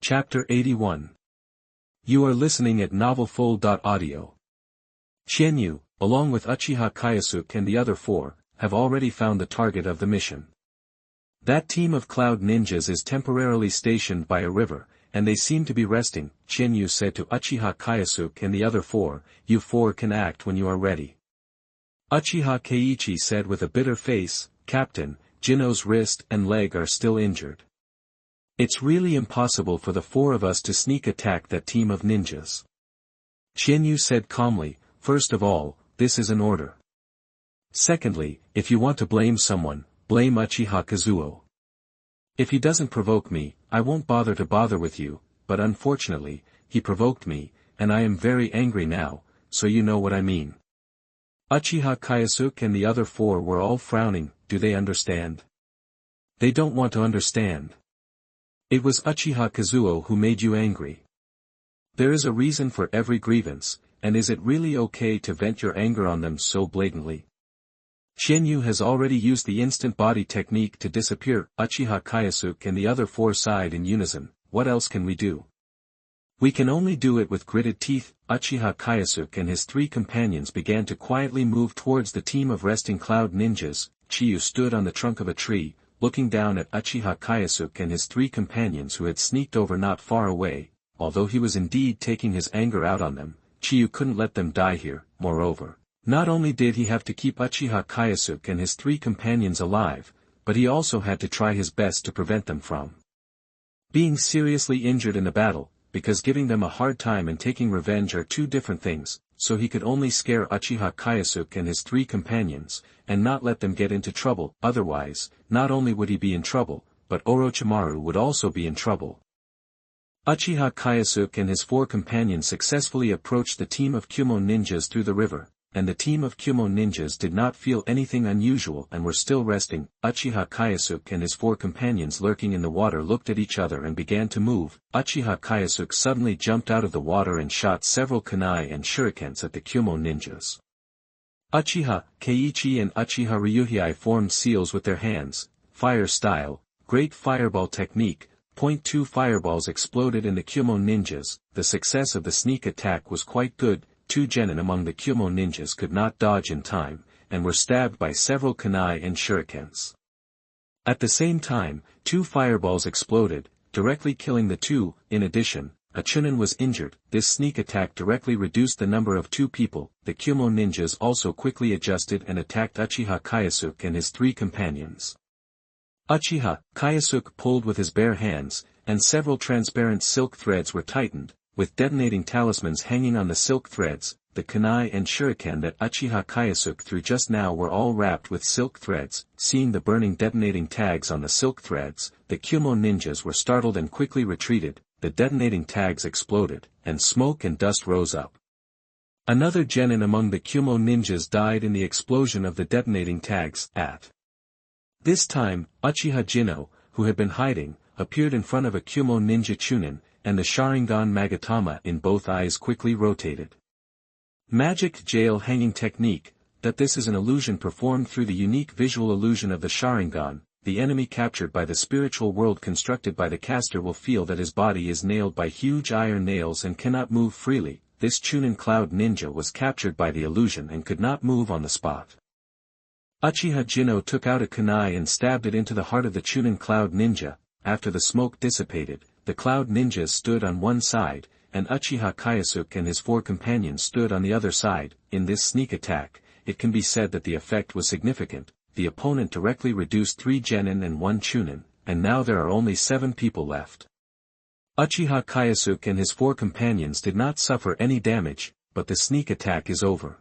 Chapter 81. You are listening at novelfull.audio. Senju, along with Uchiha Kyosuke and the other four, have already found the target of the mission. That team of cloud ninjas is temporarily stationed by a river, and they seem to be resting. Senju said to Uchiha Kyosuke and the other four, "You four can act when you are ready." Uchiha Keiichi said with a bitter face, "Captain, Jino's wrist and leg are still injured. It's really impossible for the four of us to sneak attack that team of ninjas." Senju said calmly, "First of all, this is an order. Secondly, if you want to blame someone, blame Uchiha Kazuo. If he doesn't provoke me, I won't bother with you, but unfortunately, he provoked me, and I am very angry now, so you know what I mean." Uchiha Kyosuke and the other four were all frowning. Do they understand? They don't want to understand. It was Uchiha Kazuo who made you angry. There is a reason for every grievance, and is it really okay to vent your anger on them so blatantly? Senju has already used the instant body technique to disappear. Uchiha Kyosuke and the other four sighed in unison. What else can we do? We can only do it with gritted teeth. Uchiha Kyosuke and his three companions began to quietly move towards the team of resting cloud ninjas. Chiyu stood on the trunk of a tree, looking down at Uchiha Kyosuke and his three companions who had sneaked over not far away. Although he was indeed taking his anger out on them, Chiyu couldn't let them die here. Moreover, not only did he have to keep Uchiha Kyosuke and his three companions alive, but he also had to try his best to prevent them from being seriously injured in the battle, because giving them a hard time and taking revenge are two different things, so he could only scare Uchiha Kyosuke and his three companions, and not let them get into trouble. Otherwise, not only would he be in trouble, but Orochimaru would also be in trouble. Uchiha Kyosuke and his four companions successfully approached the team of Kumo ninjas through the river, and the team of Kumo ninjas did not feel anything unusual and were still resting. Uchiha Kyosuke and his four companions lurking in the water looked at each other and began to move. Uchiha Kyosuke suddenly jumped out of the water and shot several kunai and shurikens at the Kumo ninjas. Uchiha Keiichi and Uchiha Ryuhei formed seals with their hands. Fire style, great fireball technique. 2 fireballs exploded in the Kumo ninjas. The success of the sneak attack was quite good. 2 genin among the Kumo ninjas could not dodge in time, and were stabbed by several kunai and shurikens. At the same time, 2 fireballs exploded, directly killing the 2. In addition, a chunin was injured. This sneak attack directly reduced the number of 2 people. The Kumo ninjas also quickly adjusted and attacked Uchiha Kyosuke and his 3 companions. Uchiha Kyosuke pulled with his bare hands, and several transparent silk threads were tightened, with detonating talismans hanging on the silk threads. The kunai and shuriken that Uchiha Kyosuke threw just now were all wrapped with silk threads. Seeing the burning detonating tags on the silk threads, the Kumo ninjas were startled and quickly retreated. The detonating tags exploded, and smoke and dust rose up. Another genin among the Kumo ninjas died in the explosion of the detonating tags. At this time, Uchiha Jino, who had been hiding, appeared in front of a Kumo ninja chunin, and the Sharingan Magatama in both eyes quickly rotated. Magic jail hanging technique. That this is an illusion performed through the unique visual illusion of the Sharingan. The enemy captured by the spiritual world constructed by the caster will feel that his body is nailed by huge iron nails and cannot move freely. This chunin cloud ninja was captured by the illusion and could not move on the spot. Uchiha Jino took out a kunai and stabbed it into the heart of the chunin cloud ninja. After the smoke dissipated, the cloud ninjas stood on one side, and Uchiha Kyosuke and his 4 companions stood on the other side. In this sneak attack, it can be said that the effect was significant. The opponent directly reduced 3 genin and 1 chunin, and now there are only 7 people left. Uchiha Kyosuke and his 4 companions did not suffer any damage, but the sneak attack is over.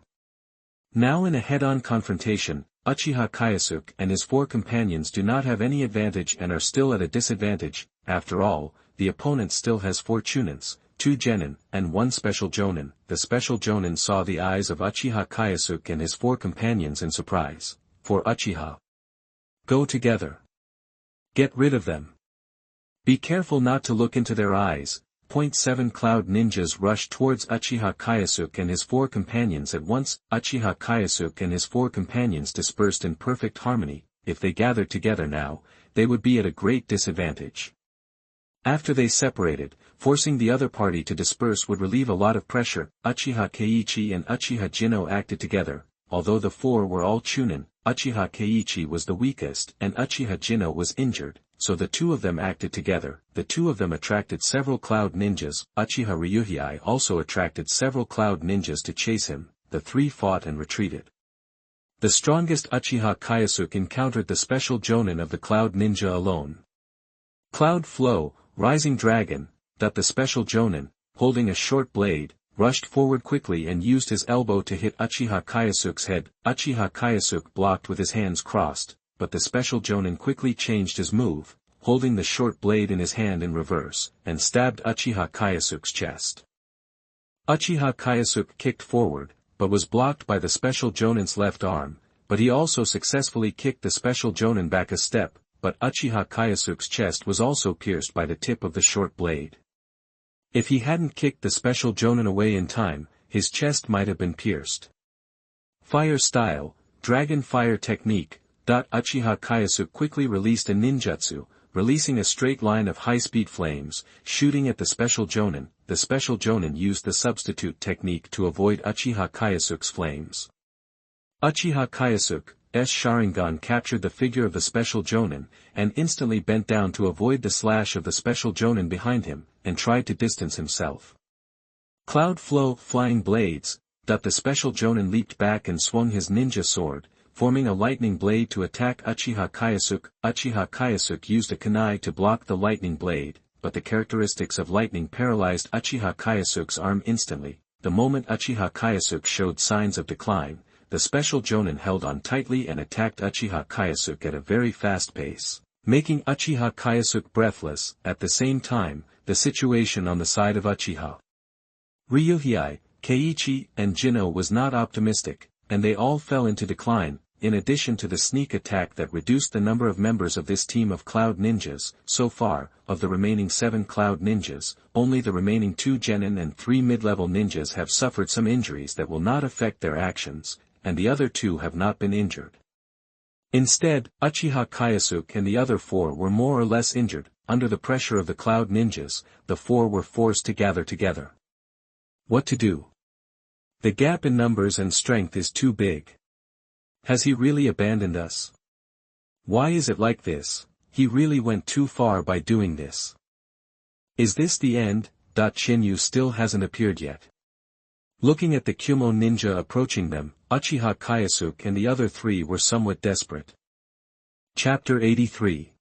Now in a head-on confrontation, Uchiha Kyosuke and his 4 companions do not have any advantage and are still at a disadvantage. After all, the opponent still has 4 chunins, 2 genin, and 1 special jonin. The special jonin saw the eyes of Uchiha Kyosuke and his 4 companions in surprise. For Uchiha, go together. Get rid of them. Be careful not to look into their eyes. 7 cloud ninjas rushed towards Uchiha Kyosuke and his 4 companions at once. Uchiha Kyosuke and his 4 companions dispersed in perfect harmony. If they gathered together now, they would be at a great disadvantage. After they separated, forcing the other party to disperse would relieve a lot of pressure. Uchiha Keiichi and Uchiha Jino acted together. Although the four were all chunin, Uchiha Keiichi was the weakest and Uchiha Jino was injured, so the two of them acted together. The two of them attracted several cloud ninjas. Uchiha Ryuhei also attracted several cloud ninjas to chase him. The three fought and retreated. The strongest Uchiha Kayasuke encountered the special jonin of the cloud ninja alone. Cloud Flow, Rising Dragon, that the special jonin, holding a short blade, rushed forward quickly and used his elbow to hit Uchiha Kayasuke's head. Uchiha Kayasuke blocked with his hands crossed, but the special jonin quickly changed his move, holding the short blade in his hand in reverse, and stabbed Uchiha Kayasuke's chest. Uchiha Kayasuke kicked forward, but was blocked by the special jonin's left arm, but he also successfully kicked the special jonin back a step, but Uchiha Kayasuke's chest was also pierced by the tip of the short blade. If he hadn't kicked the special jonin away in time, his chest might have been pierced. Fire Style, Dragon Fire Technique. Uchiha Kayasuke quickly released a ninjutsu, releasing a straight line of high-speed flames, shooting at the special jonin. The special jonin used the substitute technique to avoid Uchiha Kayasuke's flames. Uchiha Kayasuke's Sharingan captured the figure of the special jonin, and instantly bent down to avoid the slash of the special jonin behind him, and tried to distance himself. Cloud Flow Flying Blades. The special jonin leaped back and swung his ninja sword, forming a lightning blade to attack Uchiha Kayasuke. Uchiha Kayasuke used a kunai to block the lightning blade, but the characteristics of lightning paralyzed Uchiha Kayasuke's arm instantly. The moment Uchiha Kayasuke showed signs of decline, the special jonin held on tightly and attacked Uchiha Kayasuke at a very fast pace, making Uchiha Kayasuke breathless. At the same time, the situation on the side of Uchiha Ryuhei, Keiichi, and Jino was not optimistic, and they all fell into decline. In addition to the sneak attack that reduced the number of members of this team of cloud ninjas, so far, of the remaining 7 cloud ninjas, only the remaining 2 genin and 3 mid-level ninjas have suffered some injuries that will not affect their actions, and the other 2 have not been injured. Instead, Uchiha Kayasuke and the other 4 were more or less injured. Under the pressure of the cloud ninjas, the 4 were forced to gather together. What to do? The gap in numbers and strength is too big. Has he really abandoned us? Why is it like this? He really went too far by doing this. Is this the end? Shinyu still hasn't appeared yet. Looking at the Kumo ninja approaching them, Uchiha Kayasuke and the other 3 were somewhat desperate. Chapter 83.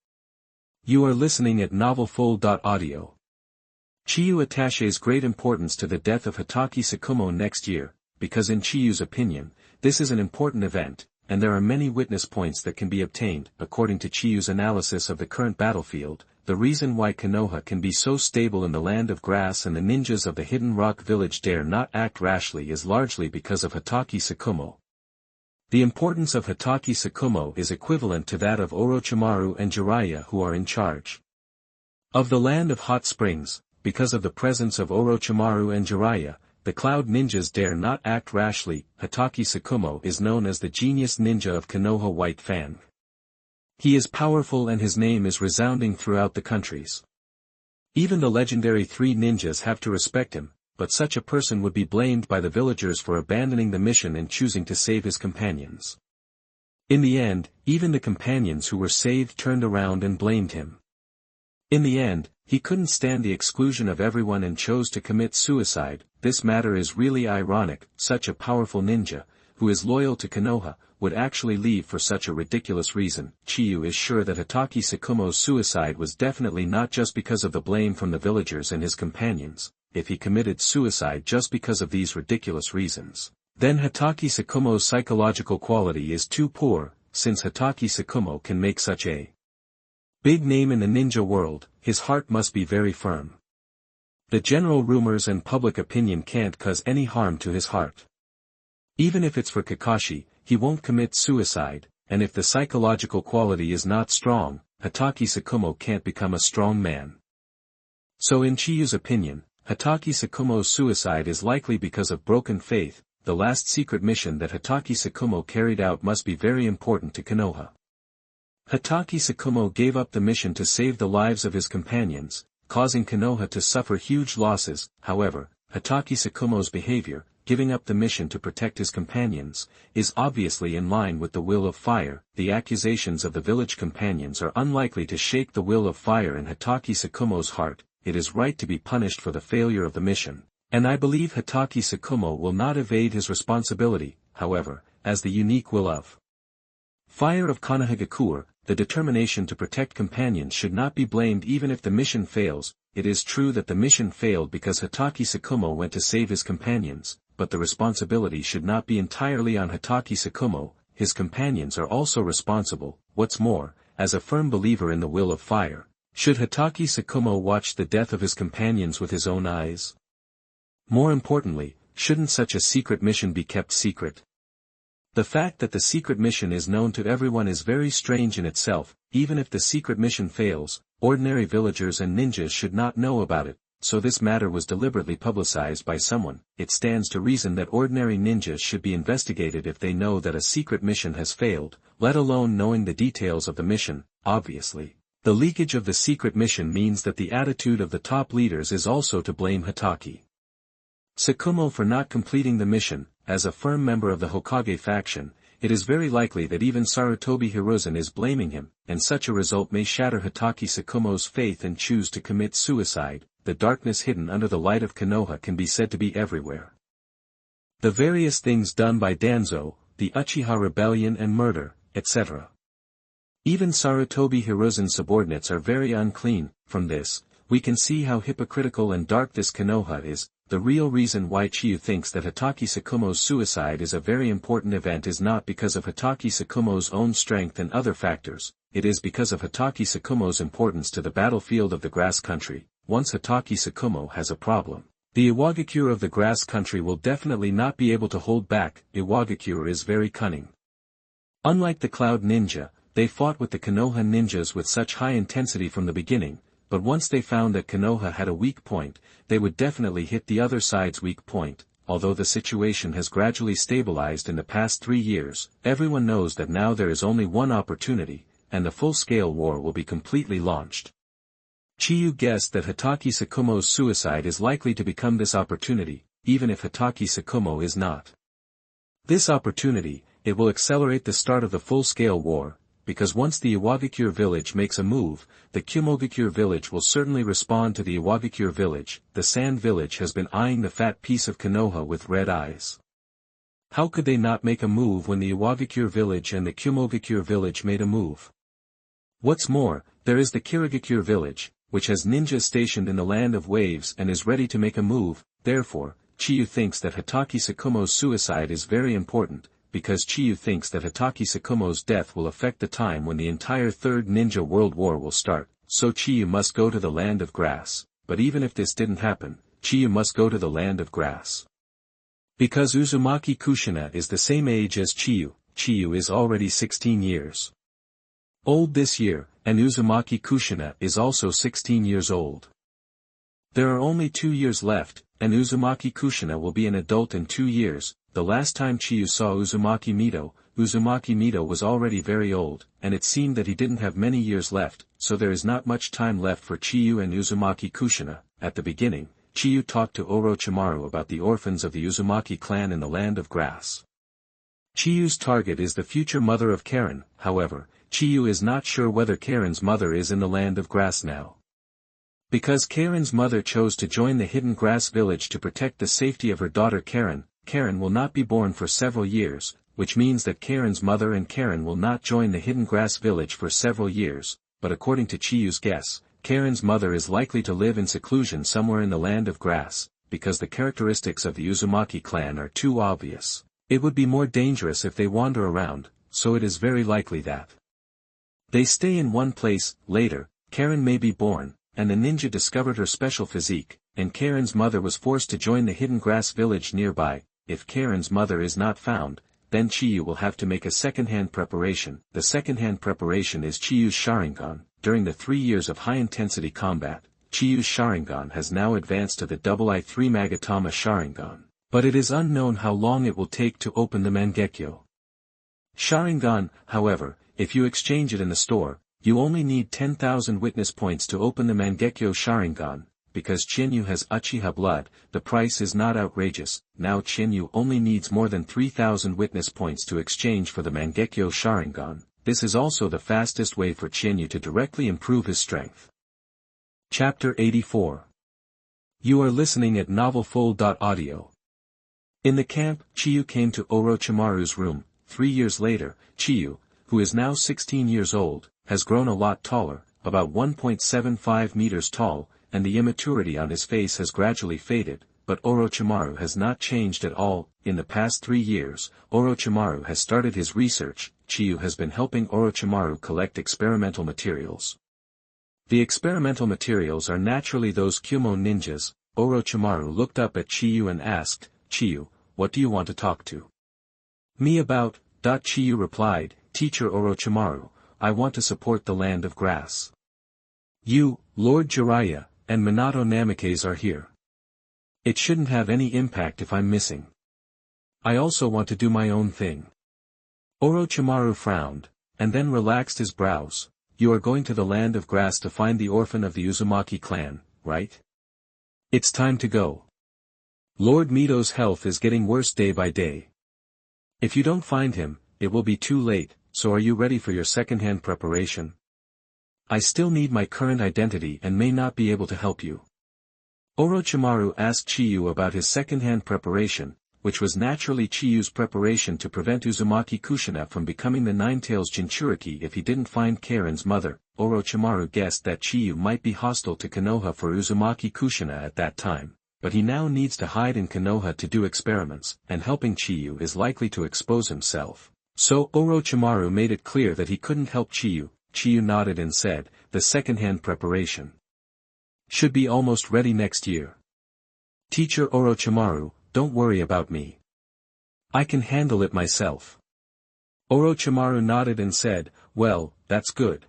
You are listening at novelfull.audio. Chiyu attaches great importance to the death of Hatake Tsukumo next year, because in Chiyu's opinion, this is an important event, and there are many witness points that can be obtained. According to Chiyu's analysis of the current battlefield, the reason why Konoha can be so stable in the land of grass and the ninjas of the Hidden Rock village dare not act rashly is largely because of Hatake Tsukumo. The importance of Hatake Tsukumo is equivalent to that of Orochimaru and Jiraiya, who are in charge of the land of hot springs. Because of the presence of Orochimaru and Jiraiya, the cloud ninjas dare not act rashly. Hatake Tsukumo is known as the genius ninja of Konoha White Fang. He is powerful and his name is resounding throughout the countries. Even the legendary 3 ninjas have to respect him, but such a person would be blamed by the villagers for abandoning the mission and choosing to save his companions. In the end, even the companions who were saved turned around and blamed him. In the end, he couldn't stand the exclusion of everyone and chose to commit suicide. This matter is really ironic. Such a powerful ninja, who is loyal to Konoha, would actually leave for such a ridiculous reason. Chiyu is sure that Hatake Tsukumo's suicide was definitely not just because of the blame from the villagers and his companions. If he committed suicide just because of these ridiculous reasons, then Hatake Tsukumo's psychological quality is too poor. Since Hatake Tsukumo can make such a big name in the ninja world, his heart must be very firm. The general rumors and public opinion can't cause any harm to his heart. Even if it's for Kakashi, he won't commit suicide, and if the psychological quality is not strong, Hatake Tsukumo can't become a strong man. So in Chiyu's opinion, Hatake Tsukumo's suicide is likely because of broken faith. The last secret mission that Hatake Tsukumo carried out must be very important to Konoha. Hatake Tsukumo gave up the mission to save the lives of his companions, causing Konoha to suffer huge losses. However, Hatake Tsukumo's behavior, giving up the mission to protect his companions, is obviously in line with the will of fire. The accusations of the village companions are unlikely to shake the will of fire in Hatake Tsukumo's heart. It is right to be punished for the failure of the mission, and I believe Hatake Tsukumo will not evade his responsibility, however, as the unique will of fire of Konohagakure. The determination to protect companions should not be blamed even if the mission fails. It is true that the mission failed because Hatake Tsukumo went to save his companions, but the responsibility should not be entirely on Hatake Tsukumo. His companions are also responsible. What's more, as a firm believer in the will of fire, should Hatake Tsukumo watch the death of his companions with his own eyes? More importantly, shouldn't such a secret mission be kept secret? The fact that the secret mission is known to everyone is very strange in itself. Even if the secret mission fails, ordinary villagers and ninjas should not know about it, so this matter was deliberately publicized by someone. It stands to reason that ordinary ninjas should be investigated if they know that a secret mission has failed, let alone knowing the details of the mission. Obviously, the leakage of the secret mission means that the attitude of the top leaders is also to blame Hatake Tsukumo for not completing the mission. As a firm member of the Hokage faction, it is very likely that even Sarutobi Hiruzen is blaming him, and such a result may shatter Hatake Tsukumo's faith and choose to commit suicide. The darkness hidden under the light of Konoha can be said to be everywhere. The various things done by Danzo, the Uchiha rebellion and murder, etc. Even Sarutobi Hiruzen's subordinates are very unclean. From this, we can see how hypocritical and dark this Konoha is. The real reason why Chiyu thinks that Hatake Tsukumo's suicide is a very important event is not because of Hatake Tsukumo's own strength and other factors, it is because of Hatake Tsukumo's importance to the battlefield of the grass country. Once Hatake Tsukumo has a problem, the Iwagakure of the grass country will definitely not be able to hold back. Iwagakure is very cunning. Unlike the Cloud Ninja, they fought with the Konoha ninjas with such high intensity from the beginning, but once they found that Konoha had a weak point, they would definitely hit the other side's weak point. Although the situation has gradually stabilized in the past 3 years, everyone knows that now there is only one opportunity, and the full-scale war will be completely launched. Chiyu guessed that Hatake Tsukumo's suicide is likely to become this opportunity, even if Hatake Tsukumo is not. This opportunity, it will accelerate the start of the full-scale war, because once the Iwagakure village makes a move, the Kumogakure village will certainly respond to the Iwagakure village. The Sand village has been eyeing the fat piece of Konoha with red eyes. How could they not make a move when the Iwagakure village and the Kumogakure village made a move? What's more, there is the Kirigakure village, which has ninjas stationed in the land of waves and is ready to make a move. Therefore, Chiyu thinks that Hatake Tsukumo's suicide is very important, because Chiyu thinks that Hatake Tsukumo's death will affect the time when the entire Third Ninja World War will start, so Chiyu must go to the land of grass. But even if this didn't happen, Chiyu must go to the land of grass. Because Uzumaki Kushina is the same age as Chiyu, Chiyu is already 16 years old this year, and Uzumaki Kushina is also 16 years old. There are only 2 years left, and Uzumaki Kushina will be an adult in 2 years. The last time Chiyu saw Uzumaki Mito was already very old, and it seemed that he didn't have many years left, so there is not much time left for Chiyu and Uzumaki Kushina. At the beginning, Chiyu talked to Orochimaru about the orphans of the Uzumaki clan in the land of grass. Chiyu's target is the future mother of Karen. However, Chiyu is not sure whether Karen's mother is in the land of grass now. Because Karen's mother chose to join the hidden grass village to protect the safety of her daughter Karen, Karen will not be born for several years, which means that Karen's mother and Karen will not join the hidden grass village for several years. But according to Chiyu's guess, Karen's mother is likely to live in seclusion somewhere in the land of grass, because the characteristics of the Uzumaki clan are too obvious. It would be more dangerous if they wander around, so it is very likely that they stay in one place. Later, Karen may be born, and the ninja discovered her special physique, and Karen's mother was forced to join the hidden grass village nearby. If Karen's mother is not found, then Chiyu will have to make a second-hand preparation. The second-hand preparation is Chiyu's Sharingan. During the 3 years of high-intensity combat, Chiyu's Sharingan has now advanced to the II-3 Magatama Sharingan, but it is unknown how long it will take to open the Mangekyo Sharingan. However, if you exchange it in the store, You only need 10,000 witness points to open the Mangekyo Sharingan. Because Chinyu has Uchiha blood, the price is not outrageous. Now Chinyu only needs more than 3,000 witness points to exchange for the Mangekyo Sharingan. This is also the fastest way for Chinyu to directly improve his strength. Chapter 84. You are listening at novelfull.audio. In the camp, Chiyu came to Orochimaru's room. 3 years later, Chiyu, who is now 16 years old, has grown a lot taller, about 1.75 meters tall, and the immaturity on his face has gradually faded, but Orochimaru has not changed at all. In the past 3 years, Orochimaru has started his research. Chiyu has been helping Orochimaru collect experimental materials. The experimental materials are naturally those Kyumo ninjas. Orochimaru looked up at Chiyu and asked, "Chiyu, what do you want to talk to me about?" Chiyu replied, "Teacher Orochimaru, I want to support the land of grass. You, Lord Jiraiya, and Minato Namikaze are here. It shouldn't have any impact if I'm missing. I also want to do my own thing." Orochimaru frowned, and then relaxed his brows. "You are going to the land of grass to find the orphan of the Uzumaki clan, right? It's time to go. Lord Mito's health is getting worse day by day. If you don't find him, it will be too late, so are you ready for your second-hand preparation? I still need my current identity and may not be able to help you." Orochimaru asked Chiyu about his second-hand preparation, which was naturally Chiyu's preparation to prevent Uzumaki Kushina from becoming the Nine-Tails Jinchuriki if he didn't find Karen's mother. Orochimaru guessed that Chiyu might be hostile to Konoha for Uzumaki Kushina at that time, but he now needs to hide in Konoha to do experiments, and helping Chiyu is likely to expose himself. So Orochimaru made it clear that he couldn't help Chiyu. Chiyu nodded and said, "The second-hand preparation should be almost ready next year. Teacher Orochimaru, don't worry about me. I can handle it myself." Orochimaru nodded and said, "Well, that's good.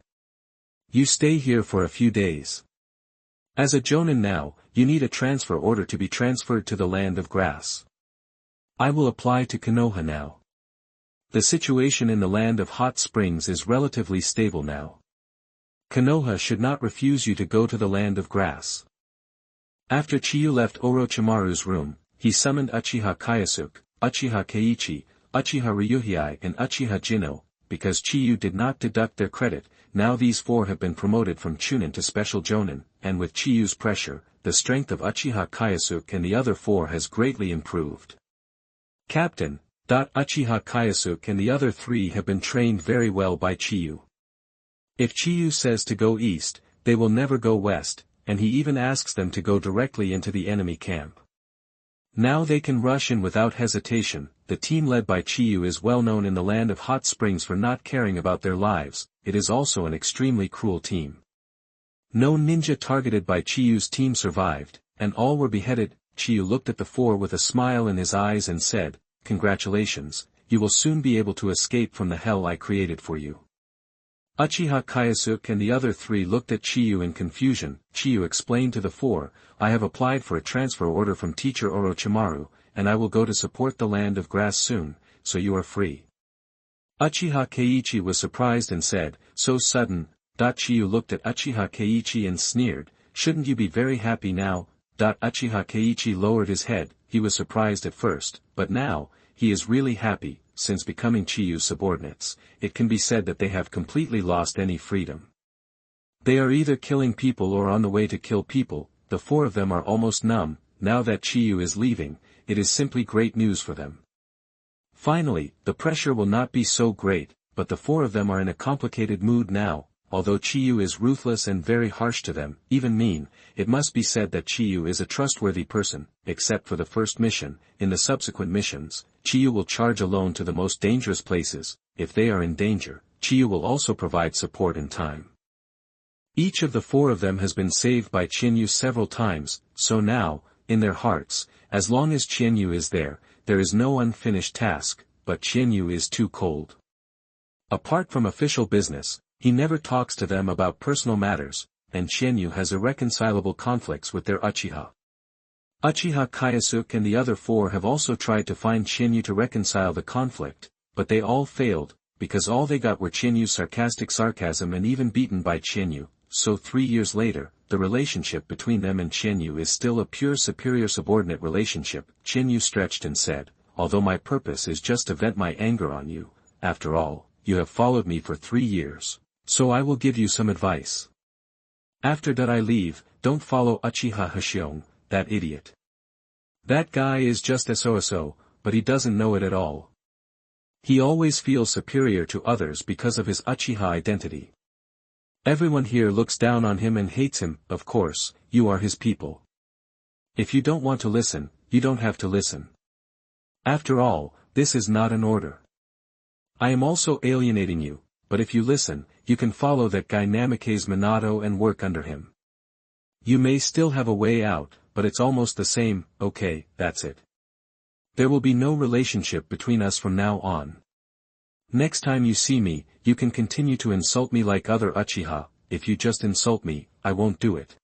You stay here for a few days. As a Jonin now, you need a transfer order to be transferred to the land of grass. I will apply to Konoha now. The situation in the land of hot springs is relatively stable now. Konoha should not refuse you to go to the land of grass." After Chiyu left Orochimaru's room, he summoned Uchiha Kayasuke, Uchiha Keiichi, Uchiha Ryuhei and Uchiha Jino. Because Chiyu did not deduct their credit, now these 4 have been promoted from Chunin to Special Jonin, and with Chiyu's pressure, the strength of Uchiha Kayasuke and the other 4 has greatly improved. Captain. Uchiha Kayasuke and the other 3 have been trained very well by Chiyu. If Chiyu says to go east, they will never go west, and he even asks them to go directly into the enemy camp. Now they can rush in without hesitation. The team led by Chiyu is well known in the land of hot springs for not caring about their lives. It is also an extremely cruel team. No ninja targeted by Chiyu's team survived, and all were beheaded. Chiyu looked at the 4 with a smile in his eyes and said, "Congratulations, you will soon be able to escape from the hell I created for you." Uchiha Kayasuke and the other 3 looked at Chiyu in confusion. Chiyu explained to the 4, "I have applied for a transfer order from Teacher Orochimaru, and I will go to support the land of grass soon, so you are free." Uchiha Keiichi was surprised and said, "So sudden?" Chiyu looked at Uchiha Keiichi and sneered, "Shouldn't you be very happy now?" Uchiha Keiichi lowered his head. He was surprised at first, but now, he is really happy. Since becoming Chiyu's subordinates, it can be said that they have completely lost any freedom. They are either killing people or on the way to kill people. The 4 of them are almost numb. Now that Chiyu is leaving, it is simply great news for them. Finally, the pressure will not be so great, but the 4 of them are in a complicated mood now. Although Chiyu is ruthless and very harsh to them, even mean, it must be said that Chiyu is a trustworthy person. Except for the first mission, in the subsequent missions, Chiyu will charge alone to the most dangerous places. If they are in danger, Chiyu will also provide support in time. Each of the 4 of them has been saved by Chinyu several times, so now, in their hearts, as long as Chinyu is there is no unfinished task, but Chinyu is too cold. Apart from official business, he never talks to them about personal matters, and Chinyu has irreconcilable conflicts with their Uchiha. Uchiha Kayasuke and the other 4 have also tried to find Chinyu to reconcile the conflict, but they all failed. because all they got were Chinyu's sarcastic sarcasm and even beaten by Chinyu. So 3 years later, the relationship between them and Chinyu is still a pure superior-subordinate relationship. Chinyu stretched and said, although my purpose is just to vent my anger on you, after all, you have followed me for 3 years, so I will give you some advice. After that I leave, don't follow Uchiha Hashion, that idiot. That guy is just so, but he doesn't know it at all. He always feels superior to others because of his Uchiha identity. Everyone here looks down on him and hates him. Of course, you are his people. If you don't want to listen, you don't have to listen. After all, this is not an order. I am also alienating you, but if you listen, you can follow that guy Namikaze Minato and work under him. You may still have a way out, but it's almost the same. Okay, that's it. There will be no relationship between us from now on. Next time you see me, you can continue to insult me like other Uchiha. If you just insult me, I won't do it.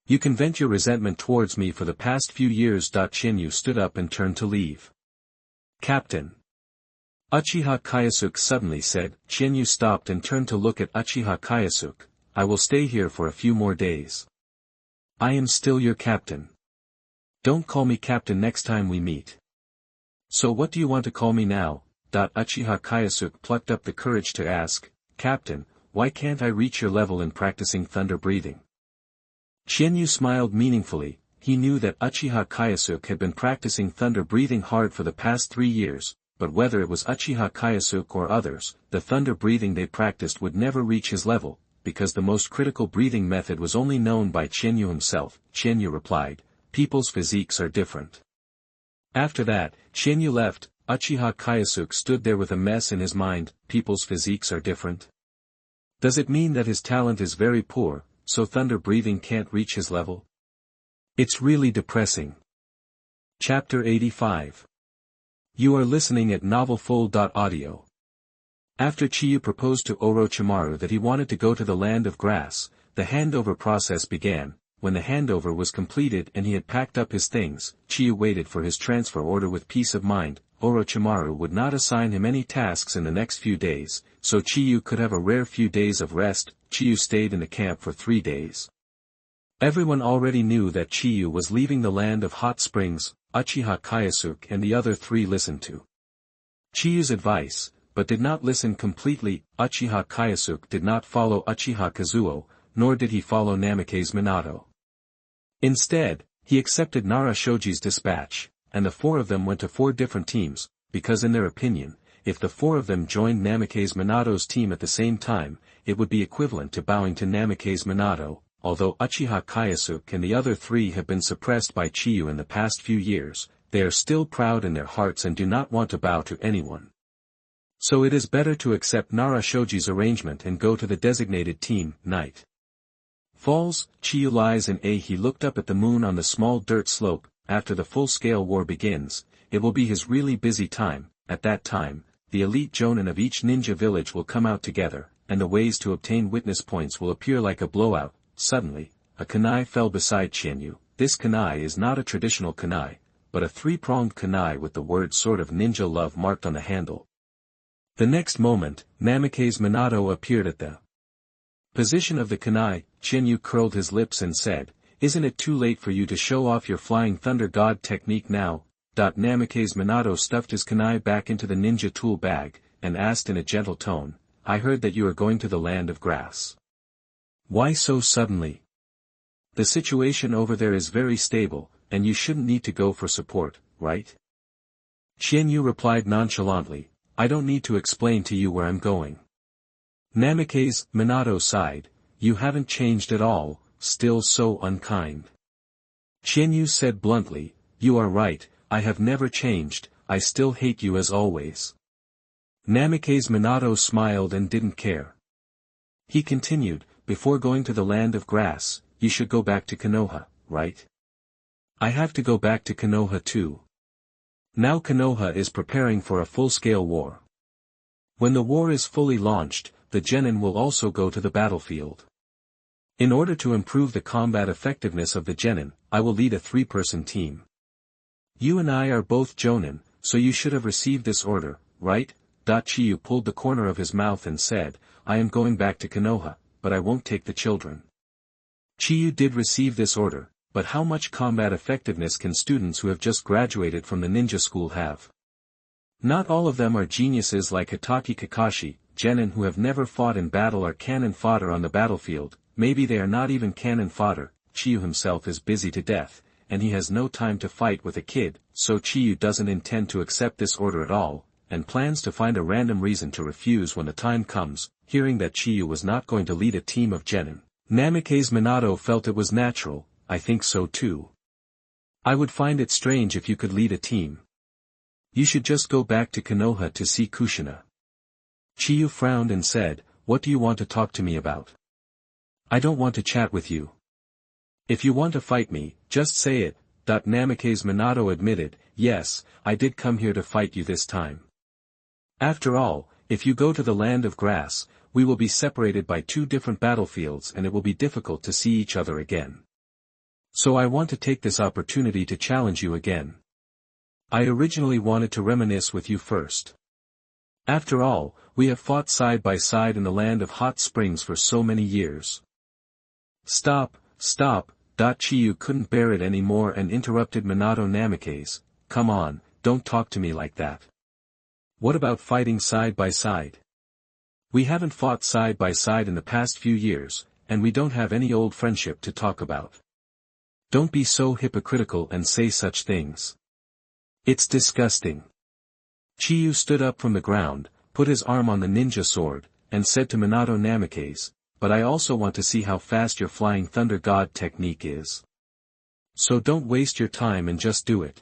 You can vent your resentment towards me for the past few years. Chinyu stood up and turned to leave. Captain. Uchiha Kayasuke suddenly said. Chinyu stopped and turned to look at Uchiha Kayasuke. I will stay here for a few more days. I am still your captain. Don't call me captain next time we meet. So what do you want to call me now? Uchiha Kayasuke plucked up the courage to ask, Captain, why can't I reach your level in practicing thunder breathing? Chinyu smiled meaningfully. He knew that Uchiha Kayasuke had been practicing thunder breathing hard for the past 3 years, but whether it was Uchiha Kayasuke or others, the thunder breathing they practiced would never reach his level, because the most critical breathing method was only known by Chinyu himself. Chinyu replied, people's physiques are different. After that, Chinyu left. Uchiha Kayasuke stood there with a mess in his mind. People's physiques are different? Does it mean that his talent is very poor, so thunder breathing can't reach his level? It's really depressing. Chapter 85. You are listening at novelfull.audio. After Chiyu proposed to Orochimaru that he wanted to go to the land of grass, the handover process began. When the handover was completed and he had packed up his things, Chiyu waited for his transfer order with peace of mind. Orochimaru would not assign him any tasks in the next few days, so Chiyu could have a rare few days of rest. Chiyu stayed in the camp for 3 days. Everyone already knew that Chiyu was leaving the land of hot springs. Uchiha Kayasuke and the other 3 listened to Chiyu's advice, but did not listen completely. Uchiha Kayasuke did not follow Uchiha Kazuo, nor did he follow Namikaze Minato. Instead, he accepted Nara Shoji's dispatch, and the 4 of them went to 4 different teams, because in their opinion, if the 4 of them joined Namikaze Minato's team at the same time, it would be equivalent to bowing to Namikaze Minato. Although Uchiha Kayasuke and the other 3 have been suppressed by Chiyu in the past few years, they are still proud in their hearts and do not want to bow to anyone. So it is better to accept Nara Shoji's arrangement and go to the designated team. Night falls. Chiyu lies in a. He looked up at the moon on the small dirt slope. After the full-scale war begins, it will be his really busy time. At that time, the elite jonin of each ninja village will come out together, and the ways to obtain witness points will appear like a blowout. Suddenly, a kunai fell beside Chinyu. This kunai is not a traditional kunai, but a 3-pronged kunai with the word Sword of Ninja Love marked on the handle. The next moment, Namikaze Minato appeared at the position of the kunai. Chinyu curled his lips and said, isn't it too late for you to show off your flying thunder god technique now? Namikaze Minato stuffed his kunai back into the ninja tool bag, and asked in a gentle tone, I heard that you are going to the land of grass. Why so suddenly? The situation over there is very stable, and you shouldn't need to go for support, right? Chinyu replied nonchalantly, I don't need to explain to you where I'm going. Namikaze Minato sighed, you haven't changed at all, still so unkind. Chinyu said bluntly, you are right, I have never changed, I still hate you as always. Namikaze Minato smiled and didn't care. He continued, before going to the land of grass, you should go back to Konoha, right? I have to go back to Konoha too. Now Konoha is preparing for a full-scale war. When the war is fully launched, the genin will also go to the battlefield. In order to improve the combat effectiveness of the genin, I will lead a 3-person team. You and I are both jonin, so you should have received this order, right? Chiyu pulled the corner of his mouth and said, I am going back to Konoha, but I won't take the children. Chiyu did receive this order, but how much combat effectiveness can students who have just graduated from the ninja school have? Not all of them are geniuses like Hitaki Kakashi, genin who have never fought in battle or cannon fodder on the battlefield. Maybe they are not even cannon fodder. Chiyu himself is busy to death, and he has no time to fight with a kid, so Chiyu doesn't intend to accept this order at all, and plans to find a random reason to refuse when the time comes. Hearing that Chiyu was not going to lead a team of genin, Namikaze Minato felt it was natural. I think so too. I would find it strange if you could lead a team. You should just go back to Konoha to see Kushina. Chiyu frowned and said, what do you want to talk to me about? I don't want to chat with you. If you want to fight me, just say it. Namikaze Minato admitted, yes, I did come here to fight you this time. After all, if you go to the land of grass, we will be separated by two different battlefields and it will be difficult to see each other again. So I want to take this opportunity to challenge you again. I originally wanted to reminisce with you first. After all, we have fought side by side in the land of hot springs for so many years. Stop. Chiyu couldn't bear it anymore and interrupted Minato. Namikaze, come on, don't talk to me like that. What about fighting side by side? We haven't fought side by side in the past few years, and we don't have any old friendship to talk about. Don't be so hypocritical and say such things. It's disgusting. Chiyu stood up from the ground, put his arm on the ninja sword, and said to Minato. Namikaze, but I also want to see how fast your flying thunder god technique is. So don't waste your time and just do it.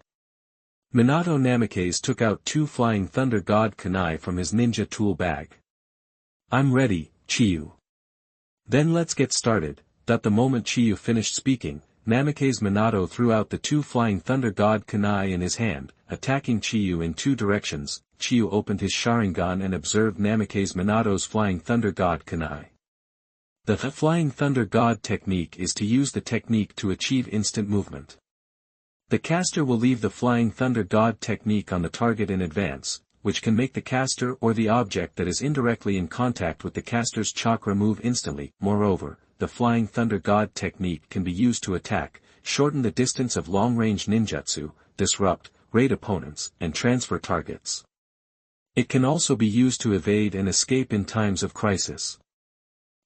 Minato. Namikaze took out two flying thunder god kunai from his ninja tool bag. I'm ready, Chiyu. Then let's get started. The moment Chiyu finished speaking, Namikaze Minato threw out the two flying thunder god kunai in his hand, attacking Chiyu in two directions. Chiyu opened his Sharingan and observed Namikaze Minato's flying thunder god kunai. The flying thunder god technique is to use the technique to achieve instant movement. The caster will leave the flying thunder god technique on the target in advance, which can make the caster or the object that is indirectly in contact with the caster's chakra move instantly. Moreover, the flying thunder god technique can be used to attack, shorten the distance of long-range ninjutsu, disrupt, raid opponents, and transfer targets. It can also be used to evade and escape in times of crisis.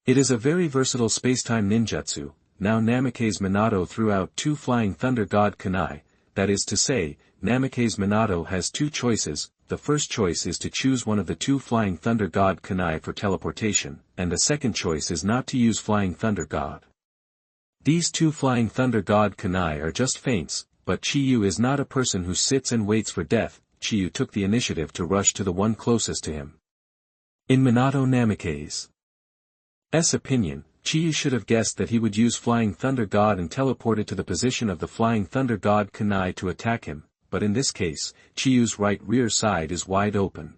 It is a very versatile spacetime ninjutsu. Now Namikaze Minato threw out two flying thunder god kunai, that is to say, Namikaze Minato has two choices. The first choice is to choose one of the two flying thunder god kunai for teleportation, and the second choice is not to use flying thunder god. These two flying thunder god kunai are just feints, but Chiyu is not a person who sits and waits for death. Chiyu took the initiative to rush to the one closest to him. In Minato Namikaze's opinion, Chiyu should have guessed that he would use flying thunder god and teleported to the position of the flying thunder god kunai to attack him. But in this case, Chiyu's right rear side is wide open.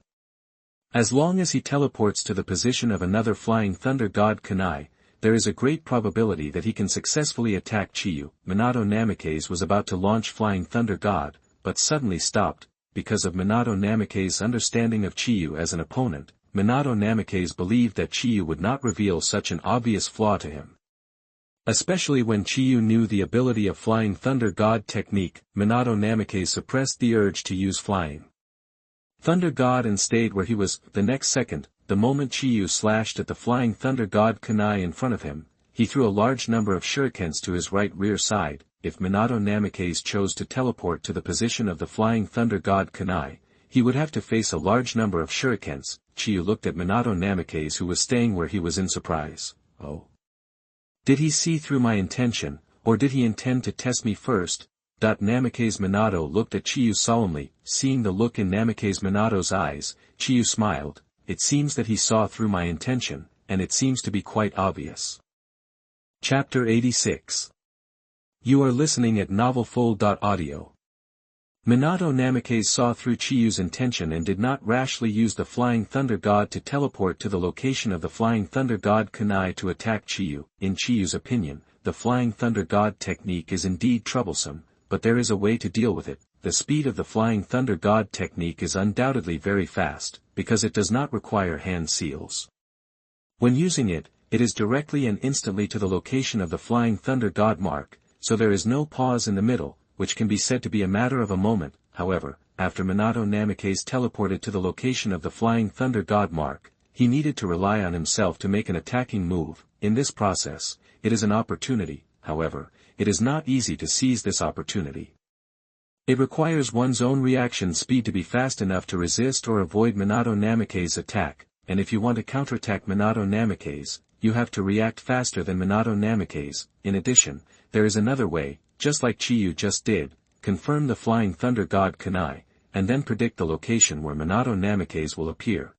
As long as he teleports to the position of another flying thunder god kunai, there is a great probability that he can successfully attack Chiyu. Minato Namikaze was about to launch flying thunder god, but suddenly stopped, because of Minato Namikaze's understanding of Chiyu as an opponent. Minato Namikaze believed that Chiyu would not reveal such an obvious flaw to him. Especially when Chiyu knew the ability of flying thunder god technique. Minato Namikaze suppressed the urge to use flying thunder god and stayed where he was. The next second, the moment Chiyu slashed at the flying thunder god kunai in front of him, he threw a large number of shurikens to his right rear side. If Minato Namikaze chose to teleport to the position of the flying thunder god kunai, he would have to face a large number of shurikens. Chiyu looked at Minato Namikaze, who was staying where he was, in surprise. Oh. Did he see through my intention, or did he intend to test me first? Namikaze Minato looked at Chiyu solemnly. Seeing the look in Namikaze Minato's eyes, Chiyu smiled. It seems that he saw through my intention, and it seems to be quite obvious. Chapter 86. You are listening at novelfull.audio. Minato Namikaze saw through Chiyu's intention and did not rashly use the Flying Thunder God to teleport to the location of the Flying Thunder God kunai to attack Chiyu. In Chiyu's opinion, the Flying Thunder God technique is indeed troublesome, but there is a way to deal with it. the speed of the Flying Thunder God technique is undoubtedly very fast, because it does not require hand seals. When using it, it is directly and instantly to the location of the Flying Thunder God mark, so there is no pause in the middle, which can be said to be a matter of a moment. However, after Minato Namikaze teleported to the location of the Flying Thunder God mark, he needed to rely on himself to make an attacking move. In this process, it is an opportunity, however, it is not easy to seize this opportunity. It requires one's own reaction speed to be fast enough to resist or avoid Minato Namikaze's attack, and if you want to counterattack Minato Namikaze, you have to react faster than Minato Namikaze. In addition, there is another way, just like Chiyu just did, confirm the Flying Thunder God kunai, and then predict the location where Minato Namikaze will appear.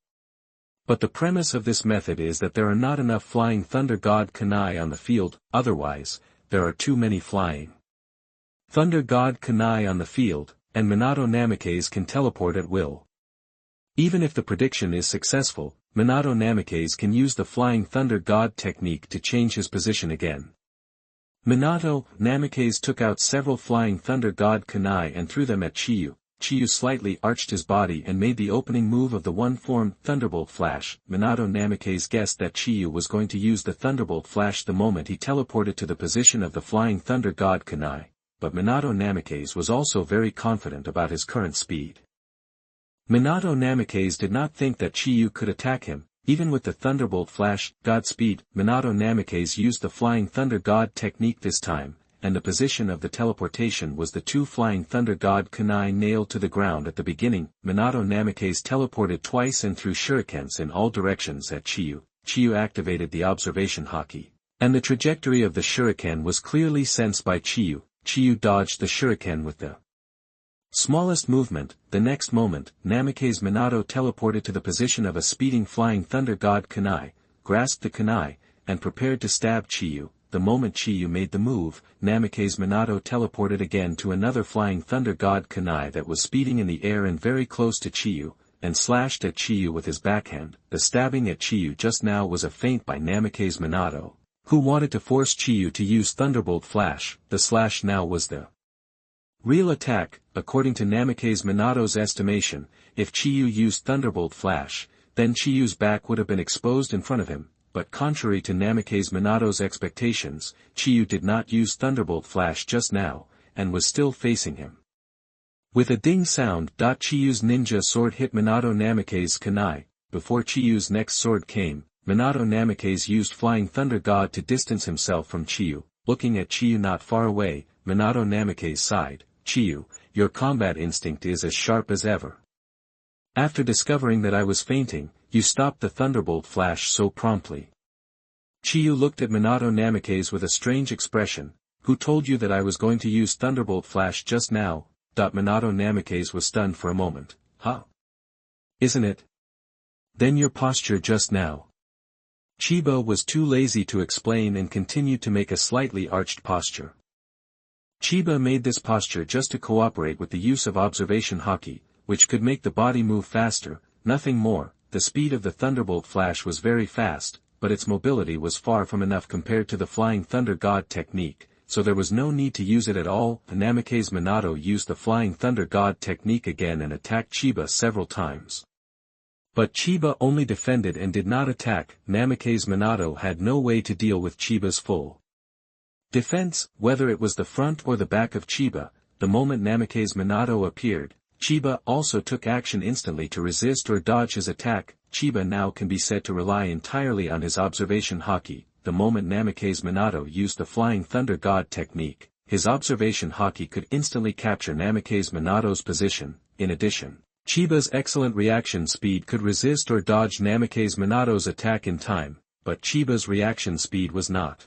But the premise of this method is that there are not enough Flying Thunder God kunai on the field, otherwise, there are too many Flying Thunder God kunai on the field, and Minato Namikaze can teleport at will. Even if the prediction is successful, Minato Namikaze can use the Flying Thunder God technique to change his position again. Minato Namikaze took out several Flying Thunder God kunai and threw them at Chiyu. Chiyu slightly arched his body and made the opening move of the one-form Thunderbolt Flash. Minato Namikaze guessed that Chiyu was going to use the Thunderbolt Flash the moment he teleported to the position of the Flying Thunder God kunai, but Minato Namikaze was also very confident about his current speed. Minato Namikaze did not think that Chiyu could attack him, even with the Thunderbolt Flash. Godspeed. Minato Namikaze used the Flying Thunder God technique this time, and the position of the teleportation was the two Flying Thunder God kunai nailed to the ground at the beginning. Minato Namikaze teleported twice and threw shurikens in all directions at Chiyu. Chiyu activated the observation haki, and the trajectory of the shuriken was clearly sensed by Chiyu. Chiyu dodged the shuriken with the smallest movement. The next moment, Namikaze Minato teleported to the position of a speeding Flying Thunder God kunai, grasped the kunai, and prepared to stab Chiyu. The moment Chiyu made the move, Namikaze Minato teleported again to another Flying Thunder God kunai that was speeding in the air and very close to Chiyu, and slashed at Chiyu with his backhand. The stabbing at Chiyu just now was a feint by Namikaze Minato, who wanted to force Chiyu to use Thunderbolt Flash. The slash now was the real attack. According to Namikaze Minato's estimation, if Chiyu used Thunderbolt Flash, then Chiyu's back would have been exposed in front of him, but contrary to Namikaze Minato's expectations, Chiyu did not use Thunderbolt Flash just now, and was still facing him. With a ding sound, Chiyu's ninja sword hit Minato Namikaze's kunai. Before Chiyu's next sword came, Minato Namikaze used Flying Thunder God to distance himself from Chiyu. Looking at Chiyu not far away, Minato Namikaze sighed. Chiyu, your combat instinct is as sharp as ever. After discovering that I was fainting, you stopped the Thunderbolt Flash so promptly. Chiyu looked at Minato Namikaze with a strange expression. Who told you that I was going to use Thunderbolt Flash just now? Minato Namikaze was stunned for a moment. Huh? Isn't it? Then your posture just now. Chiba was too lazy to explain and continued to make a slightly arched posture. Chiba made this posture just to cooperate with the use of observation haki, which could make the body move faster, nothing more. The speed of the Thunderbolt Flash was very fast, but its mobility was far from enough compared to the Flying Thunder God technique, so there was no need to use it at all. Namikaze Minato used the Flying Thunder God technique again and attacked Chiba several times. But Chiba only defended and did not attack. Namikaze Minato had no way to deal with Chiba's full defense, whether it was the front or the back of Chiba. The moment Namikaze Minato appeared, Chiba also took action instantly to resist or dodge his attack. Chiba now can be said to rely entirely on his observation haki. The moment Namikaze Minato used the Flying Thunder God technique, his observation haki could instantly capture Namikaze Minato's position. In addition, Chiba's excellent reaction speed could resist or dodge Namikaze Minato's attack in time, but Chiba's reaction speed was not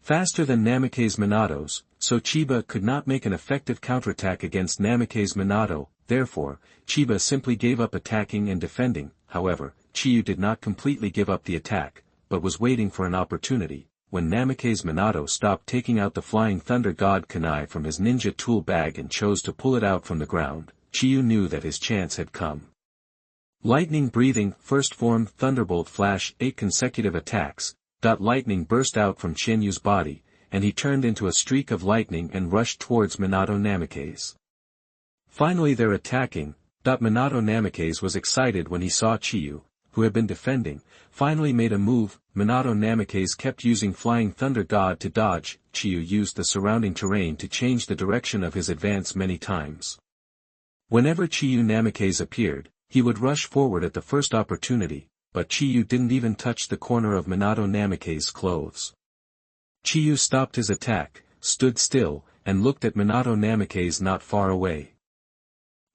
faster than Namikaze Minato's, so Chiba could not make an effective counterattack against Namikaze Minato. Therefore, Chiba simply gave up attacking and defending. However, Chiyu did not completely give up the attack, but was waiting for an opportunity. When Namikaze Minato stopped taking out the Flying Thunder God kunai from his ninja tool bag and chose to pull it out from the ground, Chiyu knew that his chance had come. Lightning breathing, first form Thunderbolt Flash, 8 consecutive attacks. Lightning burst out from Chinyu's body, and he turned into a streak of lightning and rushed towards Minato Namikaze. Finally they're attacking. Minato Namikaze was excited when he saw Chiyu, who had been defending, finally made a move. Minato Namikaze kept using Flying Thunder God to dodge. Chiyu used the surrounding terrain to change the direction of his advance many times. Whenever Chiyu Namikaze appeared, he would rush forward at the first opportunity, but Chiyu didn't even touch the corner of Minato Namikaze's clothes. Chiyu stopped his attack, stood still, and looked at Minato Namikaze not far away.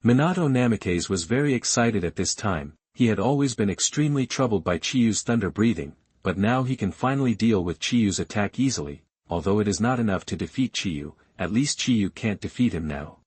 Minato Namikaze was very excited at this time. He had always been extremely troubled by Chiyu's thunder breathing, but now he can finally deal with Chiyu's attack easily. Although it is not enough to defeat Chiyu, at least Chiyu can't defeat him now.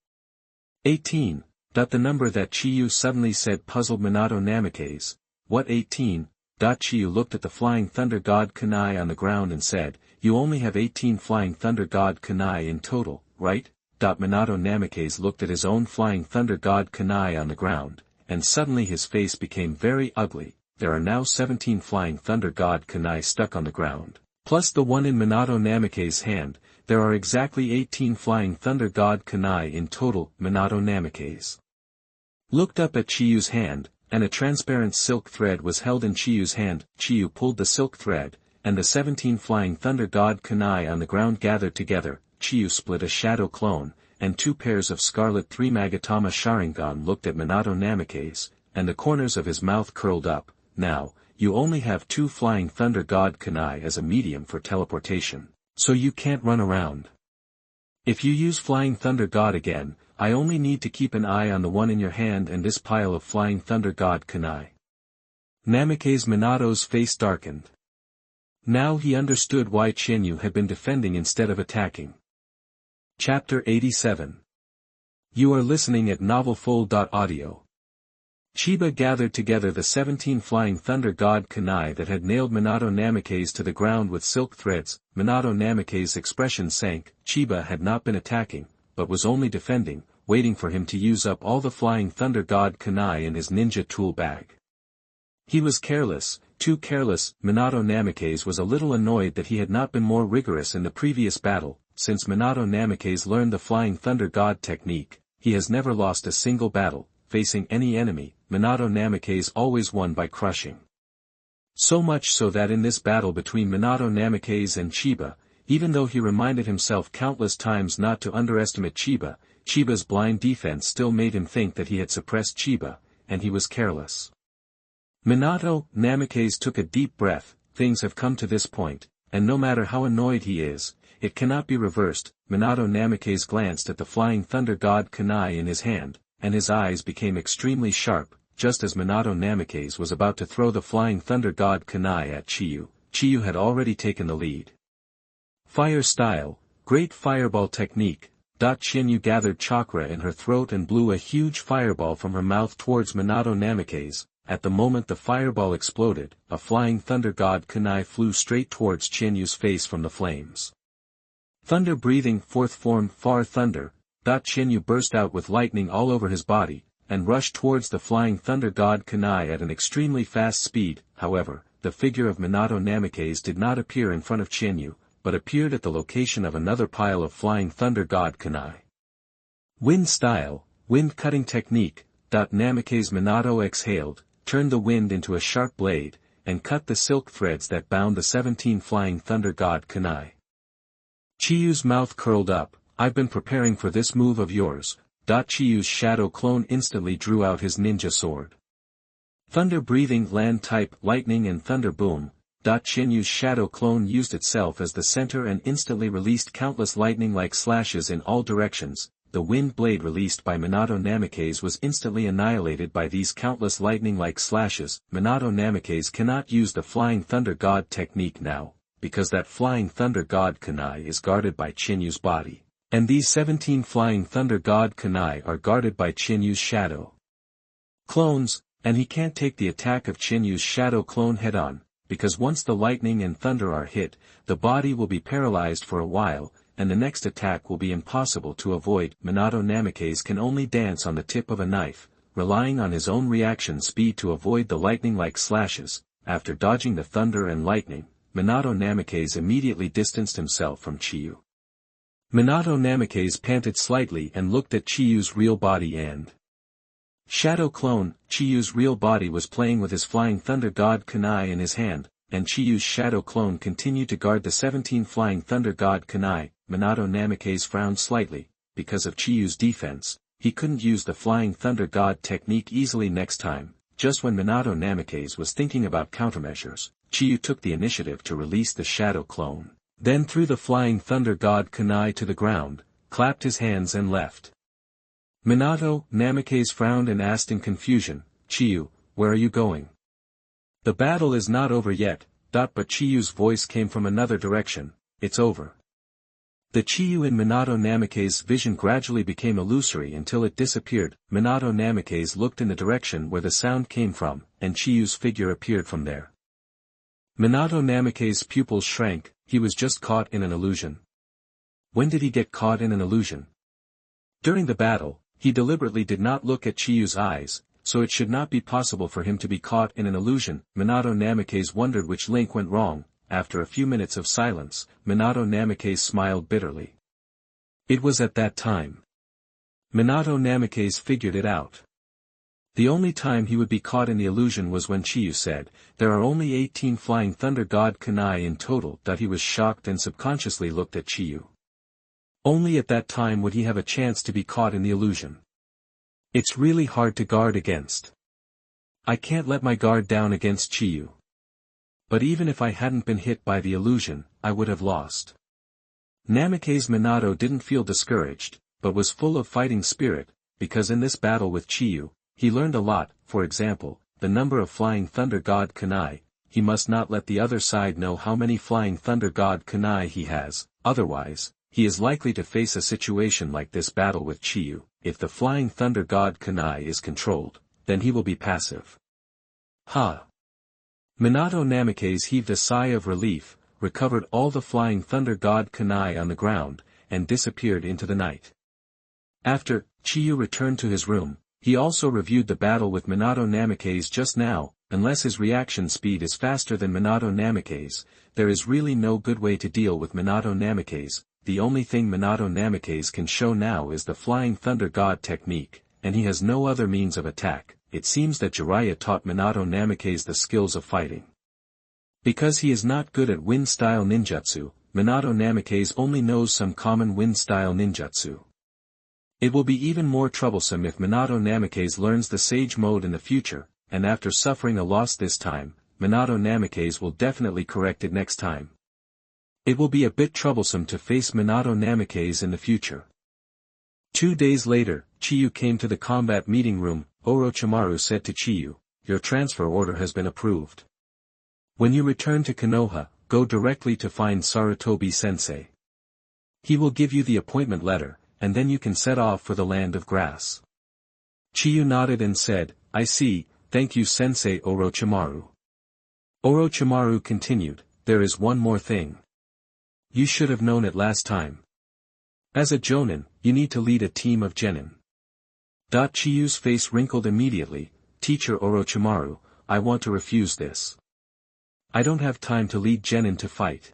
18. The number that Chiyu suddenly said puzzled Minato Namikaze. What 18? Chiyu looked at the Flying Thunder God kunai on the ground and said, you only have 18 Flying Thunder God kunai in total, right? Minato Namikaze looked at his own Flying Thunder God kunai on the ground, and suddenly his face became very ugly. There are now 17 Flying Thunder God kunai stuck on the ground, plus the one in Minato Namikaze's hand. There are exactly 18 Flying Thunder God kunai in total. Minato Namikaze looked up at Chiyu's hand, and a transparent silk thread was held in Chiyu's hand. Chiyu pulled the silk thread, and the 17 Flying Thunder God kunai on the ground gathered together. Chiyu split a shadow clone, and 2 pairs of scarlet 3 Magatama Sharingan looked at Minato Namikaze, and the corners of his mouth curled up. Now, you only have 2 Flying Thunder God kunai as a medium for teleportation, so you can't run around. If you use Flying Thunder God again, I only need to keep an eye on the one in your hand and this pile of Flying Thunder God kunai. Namikaze Minato's face darkened. Now he understood why Chenyu had been defending instead of attacking. Chapter 87. You are listening at novelfull.audio. Chiba gathered together the 17 Flying Thunder God kunai that had nailed Minato Namikaze to the ground with silk threads. Minato Namikaze's expression sank. Chiba had not been attacking, but was only defending, waiting for him to use up all the Flying Thunder God kunai in his ninja tool bag. He was careless, too careless. Minato Namikaze was a little annoyed that he had not been more rigorous in the previous battle. Since Minato Namikaze learned the Flying Thunder God technique, he has never lost a single battle. Facing any enemy, Minato Namikaze always won by crushing. So much so that in this battle between Minato Namikaze and Chiba, even though he reminded himself countless times not to underestimate Chiba, Chiba's blind defense still made him think that he had suppressed Chiba, and he was careless. Minato Namikaze took a deep breath. Things have come to this point, and no matter how annoyed he is, it cannot be reversed. Minato Namikaze glanced at the Flying Thunder God kunai in his hand, and his eyes became extremely sharp. Just as Minato Namikaze was about to throw the Flying Thunder God kunai at Chiyu, Chiyu had already taken the lead. Fire style, great fireball technique. Chenyu gathered chakra in her throat and blew a huge fireball from her mouth towards Minato Namikaze. At the moment the fireball exploded, a Flying Thunder God kunai flew straight towards Chenyu's face from the flames. Thunder breathing fourth form Far Thunder. Chenyu burst out with lightning all over his body, and rushed towards the Flying Thunder God kunai at an extremely fast speed. However, the figure of Minato Namikaze did not appear in front of Chenyu, but appeared at the location of another pile of Flying Thunder God kunai. Wind style, wind cutting technique. Namikaze Minato exhaled, turned the wind into a sharp blade, and cut the silk threads that bound the 17 Flying Thunder God kunai. Chiyu's mouth curled up. I've been preparing for this move of yours. Chiyu's shadow clone instantly drew out his ninja sword. Thunder breathing land type lightning and thunder boom. Chenyu's shadow clone used itself as the center and instantly released countless lightning-like slashes in all directions. The wind blade released by Minato Namikaze was instantly annihilated by these countless lightning-like slashes. Minato Namikaze cannot use the Flying Thunder God technique now, because that Flying Thunder God kunai is guarded by Chenyu's body, and these 17 Flying Thunder God kunai are guarded by Chenyu's shadow clones, and he can't take the attack of Chenyu's shadow clone head-on, because once the lightning and thunder are hit, the body will be paralyzed for a while, and the next attack will be impossible to avoid. Minato Namikaze can only dance on the tip of a knife, relying on his own reaction speed to avoid the lightning-like slashes. After dodging the thunder and lightning, Minato Namikaze immediately distanced himself from Chiyu. Minato Namikaze panted slightly and looked at Chiyu's real body and shadow clone. Chiyu's real body was playing with his flying thunder god kunai in his hand, and Chiyu's shadow clone continued to guard the 17 flying thunder god kunai. Minato Namikaze frowned slightly. Because of Chiyu's defense, he couldn't use the flying thunder god technique easily next time. Just when Minato Namikaze was thinking about countermeasures, Chiyu took the initiative to release the shadow clone, then threw the flying thunder god kunai to the ground, clapped his hands and left. Minato Namikaze frowned and asked in confusion, "Chiyu, where are you going?" "The battle is not over yet," but Chiyu's voice came from another direction, "It's over." The Chiyu in Minato Namikaze's vision gradually became illusory until it disappeared. Minato Namikaze looked in the direction where the sound came from, and Chiyu's figure appeared from there. Minato Namikaze's pupils shrank. He was just caught in an illusion. When did he get caught in an illusion? During the battle, he deliberately did not look at Chiyu's eyes, so it should not be possible for him to be caught in an illusion. Minato Namikaze wondered which link went wrong. After a few minutes of silence, Minato Namikaze smiled bitterly. It was at that time Minato Namikaze figured it out. The only time he would be caught in the illusion was when Chiyu said, "There are only 18 flying thunder god kunai in total." He was shocked and subconsciously looked at Chiyu. Only at that time would he have a chance to be caught in the illusion. It's really hard to guard against. I can't let my guard down against Chiyu. But even if I hadn't been hit by the illusion, I would have lost. Namikaze Minato didn't feel discouraged, but was full of fighting spirit, because in this battle with Chiyu, he learned a lot. For example, the number of flying thunder god kunai. He must not let the other side know how many flying thunder god kunai he has, otherwise, he is likely to face a situation like this battle with Chiyu. If the flying thunder god kunai is controlled, then he will be passive. Ha! Minato Namikaze heaved a sigh of relief, recovered all the flying thunder god kunai on the ground, and disappeared into the night. After Chiyu returned to his room, he also reviewed the battle with Minato Namikaze just now. Unless his reaction speed is faster than Minato Namikaze, there is really no good way to deal with Minato Namikaze. The only thing Minato Namikaze can show now is the flying thunder god technique, and he has no other means of attack. It seems that Jiraiya taught Minato Namikaze the skills of fighting. Because he is not good at wind-style ninjutsu, Minato Namikaze only knows some common wind-style ninjutsu. It will be even more troublesome if Minato Namikaze learns the Sage Mode in the future, and after suffering a loss this time, Minato Namikaze will definitely correct it next time. It will be a bit troublesome to face Minato Namikaze in the future. 2 days later, Chiyu came to the combat meeting room. Orochimaru said to Chiyu, "Your transfer order has been approved. When you return to Konoha, go directly to find Sarutobi Sensei. He will give you the appointment letter, and then you can set off for the land of grass." Chiyu nodded and said, "I see, thank you Sensei Orochimaru." Orochimaru continued, "There is one more thing. You should have known it last time. As a jonin, you need to lead a team of genin." Chiyu's face wrinkled immediately. "Teacher Orochimaru, I want to refuse this. I don't have time to lead genin to fight."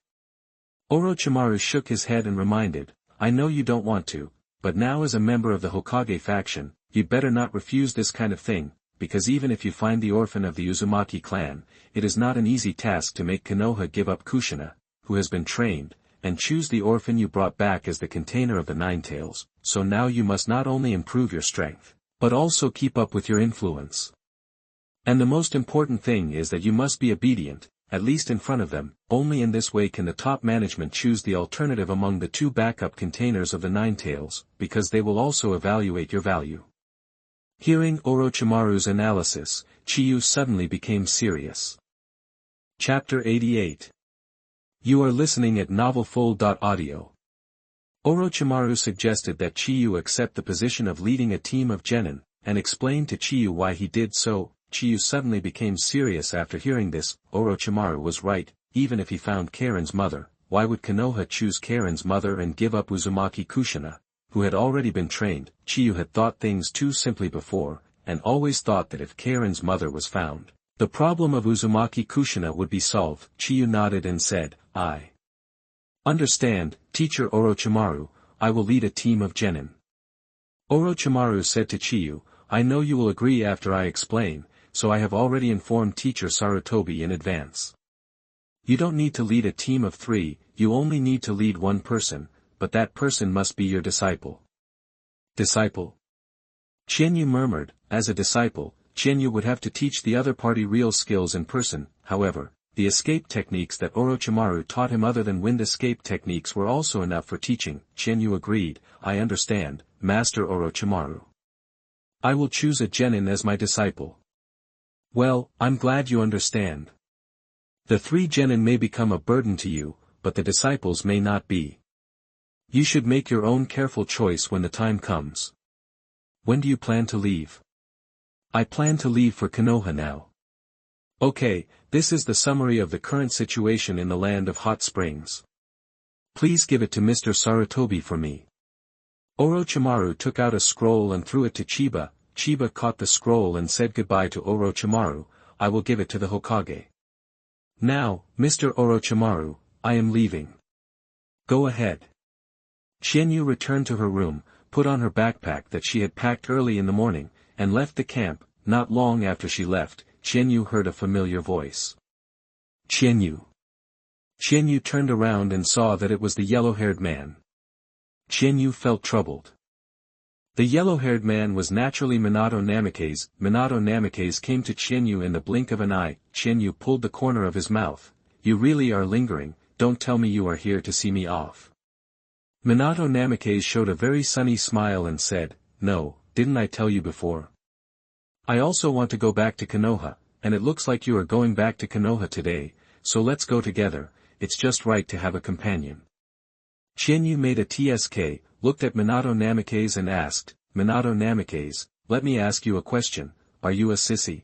Orochimaru shook his head and reminded, "I know you don't want to, but now as a member of the Hokage faction, you'd better not refuse this kind of thing, because even if you find the orphan of the Uzumaki clan, it is not an easy task to make Konoha give up Kushina, who has been trained, and choose the orphan you brought back as the container of the Nine Tails. So now you must not only improve your strength, but also keep up with your influence. And the most important thing is that you must be obedient, at least in front of them. Only in this way can the top management choose the alternative among the 2 backup containers of the Nine Tails, because they will also evaluate your value." Hearing Orochimaru's analysis, Chiyu suddenly became serious. Chapter 88. You are listening at novelfull.audio. Orochimaru suggested that Chiyu accept the position of leading a team of genin, and explained to Chiyu why he did so. Chiyu suddenly became serious after hearing this. Orochimaru was right. Even if he found Karen's mother, why would Konoha choose Karen's mother and give up Uzumaki Kushina, who had already been trained? Chiyu had thought things too simply before, and always thought that if Karen's mother was found, the problem of Uzumaki Kushina would be solved. Chiyu nodded and said, "I understand, Teacher Orochimaru." I will lead a team of genin. Orochimaru said to Chiyu, I know you will agree after I explain, so I have already informed teacher Sarutobi in advance. You don't need to lead a team of 3, you only need to lead one person, but that person must be your disciple. Disciple? Qianyu murmured, as a disciple, Qianyu would have to teach the other party real skills in person. However, the escape techniques that Orochimaru taught him other than wind escape techniques were also enough for teaching. Qianyu agreed, I understand, Master Orochimaru. I will choose a genin as my disciple. Well, I'm glad you understand. The 3 genin may become a burden to you, but the disciples may not be. You should make your own careful choice when the time comes. When do you plan to leave? I plan to leave for Konoha now. Okay, this is the summary of the current situation in the land of hot springs. Please give it to Mr. Sarutobi for me. Orochimaru took out a scroll and threw it to Chiba. Chiba caught the scroll and said goodbye to Orochimaru, I will give it to the Hokage. Now, Mr. Orochimaru, I am leaving. Go ahead. Qianyu returned to her room, put on her backpack that she had packed early in the morning, and left the camp. Not long after she left, Qianyu heard a familiar voice. Qianyu. Qianyu turned around and saw that it was the yellow-haired man. Qianyu felt troubled. The yellow-haired man was naturally Minato Namikaze. Minato Namikaze came to Qianyu in the blink of an eye. Qianyu pulled the corner of his mouth. You really are lingering, don't tell me you are here to see me off. Minato Namikaze showed a very sunny smile and said, No, didn't I tell you before? I also want to go back to Konoha, and it looks like you are going back to Konoha today, so let's go together, it's just right to have a companion. Qianyu made a TSK, looked at Minato Namikaze and asked, Minato Namikaze, let me ask you a question, are you a sissy?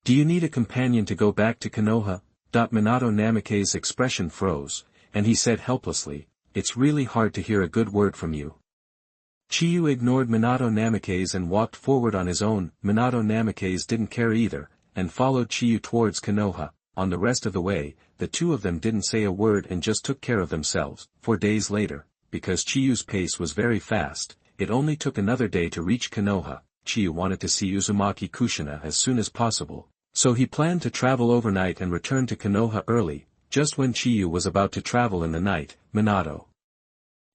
Do you need a companion to go back to Konoha? Minato Namikaze's expression froze, and he said helplessly, it's really hard to hear a good word from you. Chiyu ignored Minato Namikaze and walked forward on his own. Minato Namikaze didn't care either, and followed Chiyu towards Konoha. On the rest of the way, the two of them didn't say a word and just took care of themselves. 4 days later, because Chiyu's pace was very fast, it only took another day to reach Konoha. Chiyu wanted to see Uzumaki Kushina as soon as possible, so he planned to travel overnight and return to Konoha early. Just when Chiyu was about to travel in the night, Minato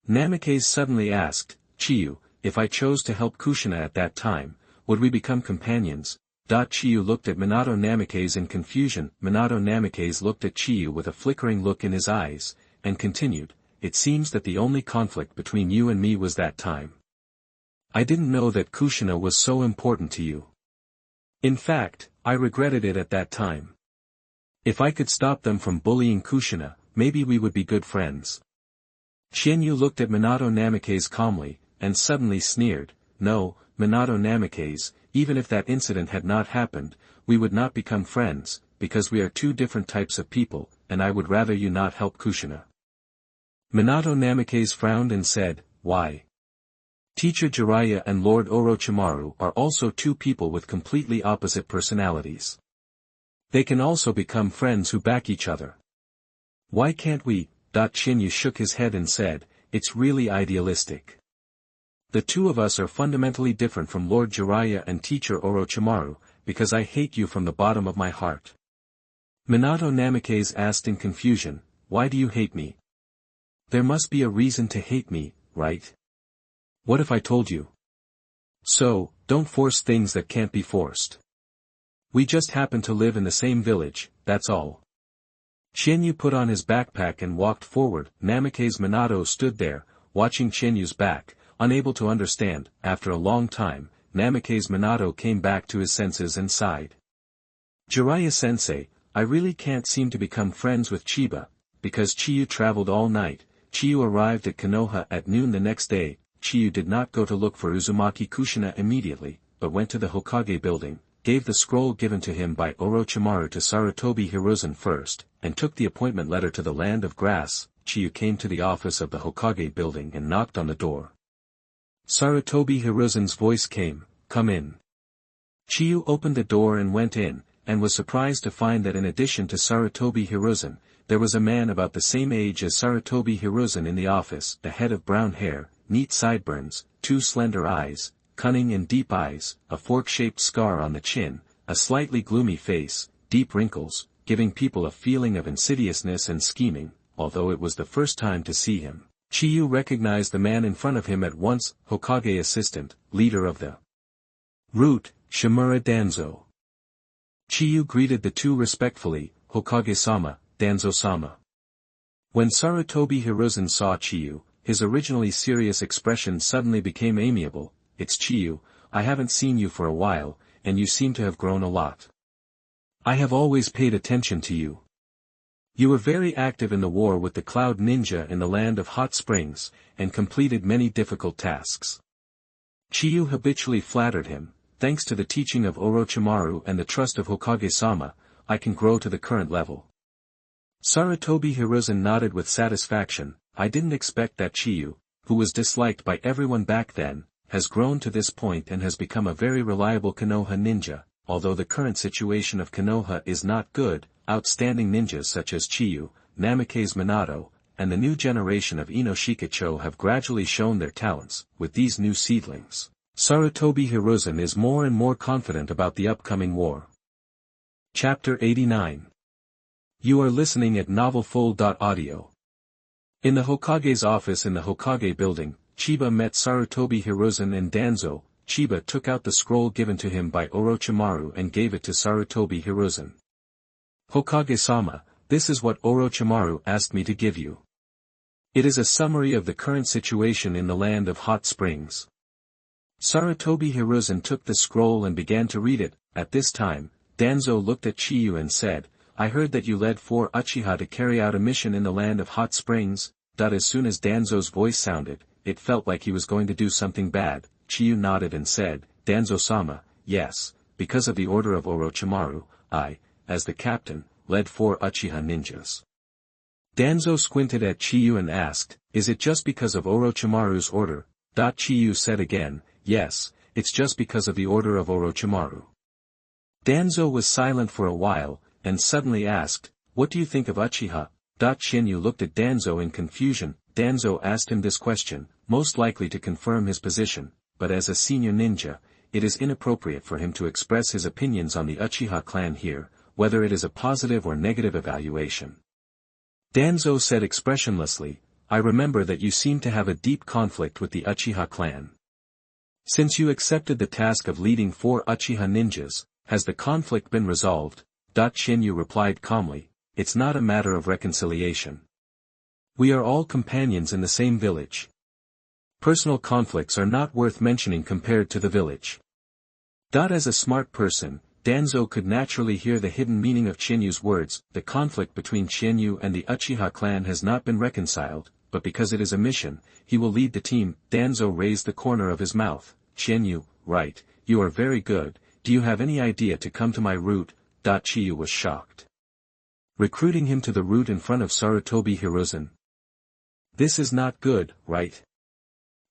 Namikaze suddenly asked, Chiyu, if I chose to help Kushina at that time, would we become companions? Chiyu looked at Minato Namikaze in confusion. Minato Namikaze looked at Chiyu with a flickering look in his eyes, and continued, it seems that the only conflict between you and me was that time. I didn't know that Kushina was so important to you. In fact, I regretted it at that time. If I could stop them from bullying Kushina, maybe we would be good friends. Qianyu looked at Minato Namikaze calmly, and suddenly sneered, no, Minato Namikaze, even if that incident had not happened, we would not become friends, because we are 2 different types of people, and I would rather you not help Kushina. Minato Namikaze frowned and said, why? Teacher Jiraiya and Lord Orochimaru are also 2 people with completely opposite personalities. They can also become friends who back each other. Why can't we? Qianyu shook his head and said, it's really idealistic. The 2 of us are fundamentally different from Lord Jiraiya and Teacher Orochimaru, because I hate you from the bottom of my heart. Minato Namikaze asked in confusion, why do you hate me? There must be a reason to hate me, right? What if I told you? So, don't force things that can't be forced. We just happen to live in the same village, that's all. Qianyu put on his backpack and walked forward. Namikaze Minato stood there, watching Qianyu's back, unable to understand. After a long time, Namikaze Minato came back to his senses and sighed. Jiraiya-sensei, I really can't seem to become friends with Chiba, because Chiyu traveled all night. Chiyu arrived at Konoha at noon the next day. Chiyu did not go to look for Uzumaki Kushina immediately, but went to the Hokage building, gave the scroll given to him by Orochimaru to Sarutobi Hiruzen first, and took the appointment letter to the Land of Grass. Chiyu came to the office of the Hokage building and knocked on the door. Sarutobi Hiruzen's voice came, come in. Chiyu opened the door and went in, and was surprised to find that in addition to Sarutobi Hiruzen, there was a man about the same age as Sarutobi Hiruzen in the office, a head of brown hair, neat sideburns, 2 slender eyes, cunning and deep eyes, a fork-shaped scar on the chin, a slightly gloomy face, deep wrinkles, giving people a feeling of insidiousness and scheming. Although it was the first time to see him, Chiyu recognized the man in front of him at once, Hokage assistant, leader of the root, Shimura Danzo. Chiyu greeted the two respectfully, Hokage-sama, Danzo-sama. When Sarutobi Hiruzen saw Chiyu, his originally serious expression suddenly became amiable. "It's Chiyu, I haven't seen you for a while, and you seem to have grown a lot. I have always paid attention to you. You were very active in the war with the Cloud Ninja in the land of Hot Springs, and completed many difficult tasks." Chiyu habitually flattered him. "Thanks to the teaching of Orochimaru and the trust of Hokage-sama, I can grow to the current level." Sarutobi Hiruzen nodded with satisfaction. "I didn't expect that Chiyu, who was disliked by everyone back then, has grown to this point and has become a very reliable Konoha ninja. Although the current situation of Konoha is not good, outstanding ninjas such as Chiyu, Namikaze Minato, and the new generation of Inoshikacho have gradually shown their talents. With these new seedlings, Sarutobi Hiruzen is more and more confident about the upcoming war." Chapter 89. You are listening at novelfull.audio. In the Hokage's office in the Hokage building, Chiba met Sarutobi Hiruzen and Danzo. Chiba took out the scroll given to him by Orochimaru and gave it to Sarutobi Hiruzen. "Hokage-sama, this is what Orochimaru asked me to give you. It is a summary of the current situation in the land of Hot Springs." Sarutobi Hiruzen took the scroll and began to read it. At this time, Danzo looked at Chiyu and said, "I heard that you led 4 Uchiha to carry out a mission in the land of Hot Springs." As soon as Danzo's voice sounded, it felt like he was going to do something bad. Chiyu nodded and said, "Danzo-sama, yes, because of the order of Orochimaru, I, as the captain, led 4 Uchiha ninjas." Danzo squinted at Chiyu and asked, "Is it just because of Orochimaru's order?" Chiyu said again, "Yes, it's just because of the order of Orochimaru." Danzo was silent for a while, and suddenly asked, "What do you think of Uchiha?" Shinyu looked at Danzo in confusion. Danzo asked him this question, most likely to confirm his position, but as a senior ninja, it is inappropriate for him to express his opinions on the Uchiha clan here, whether it is a positive or negative evaluation. Danzo said expressionlessly, "I remember that you seem to have a deep conflict with the Uchiha clan. Since you accepted the task of leading 4 Uchiha ninjas, has the conflict been resolved?" Shinyu replied calmly, "It's not a matter of reconciliation. We are all companions in the same village. Personal conflicts are not worth mentioning compared to the village." As a smart person, Danzo could naturally hear the hidden meaning of Chinyu's words. The conflict between Chinyu and the Uchiha clan has not been reconciled, but because it is a mission, he will lead the team. Danzo raised the corner of his mouth. "Chinyu, right, you are very good. Do you have any idea to come to my route?" Chiyu was shocked. Recruiting him to the route in front of Sarutobi Hiruzen. This is not good, right?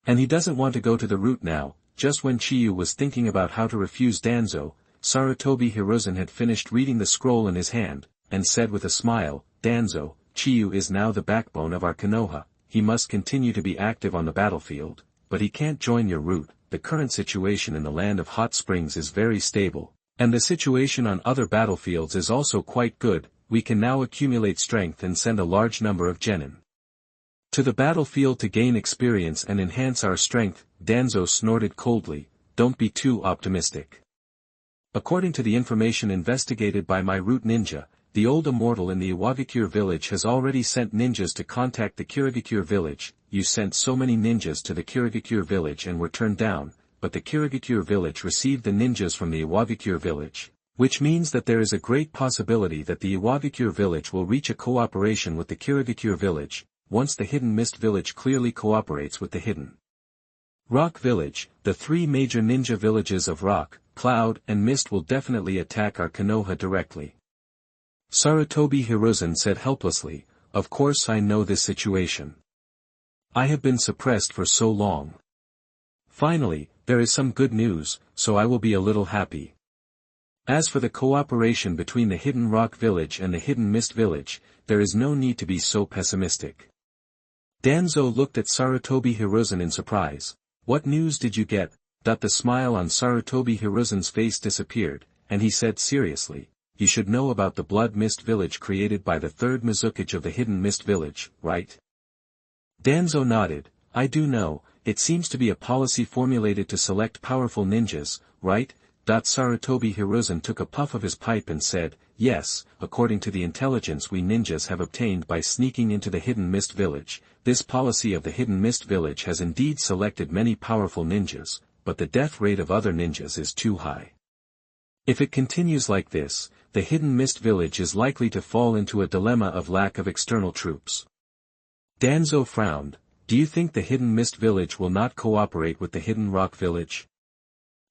And he doesn't want to go to the route now. Just when Chiyu was thinking about how to refuse Danzo, Sarutobi Hiruzen had finished reading the scroll in his hand, and said with a smile, "Danzo, Chiyu is now the backbone of our Konoha. He must continue to be active on the battlefield, but he can't join your route. The current situation in the land of Hot Springs is very stable, and the situation on other battlefields is also quite good. We can now accumulate strength and send a large number of genin to the battlefield to gain experience and enhance our strength." Danzo snorted coldly, "Don't be too optimistic. According to the information investigated by my root ninja, the old immortal in the Iwagakure village has already sent ninjas to contact the Kirigakure village. You sent so many ninjas to the Kirigakure village and were turned down, but the Kirigakure village received the ninjas from the Iwagakure village, which means that there is a great possibility that the Iwagakure village will reach a cooperation with the Kirigakure village, once the Hidden Mist village clearly cooperates with the Hidden Rock village. The 3 major ninja villages of Rock, Cloud and Mist will definitely attack our Konoha directly." Sarutobi Hiruzen said helplessly, "Of course I know this situation. I have been suppressed for so long. Finally, there is some good news, so I will be a little happy." As for the cooperation between the Hidden Rock Village and the Hidden Mist Village, there is no need to be so pessimistic. Danzo looked at Sarutobi Hiruzen in surprise. What news did you get? The smile on Sarutobi Hiruzen's face disappeared, and he said seriously, you should know about the Blood Mist Village created by the third Mizukage of the Hidden Mist Village, right? Danzo nodded. I do know, it seems to be a policy formulated to select powerful ninjas, right? Sarutobi Hiruzen took a puff of his pipe and said, yes, according to the intelligence we ninjas have obtained by sneaking into the Hidden Mist Village, this policy of the Hidden Mist Village has indeed selected many powerful ninjas, but the death rate of other ninjas is too high. If it continues like this, the Hidden Mist Village is likely to fall into a dilemma of lack of external troops. Danzo frowned. Do you think the Hidden Mist Village will not cooperate with the Hidden Rock Village?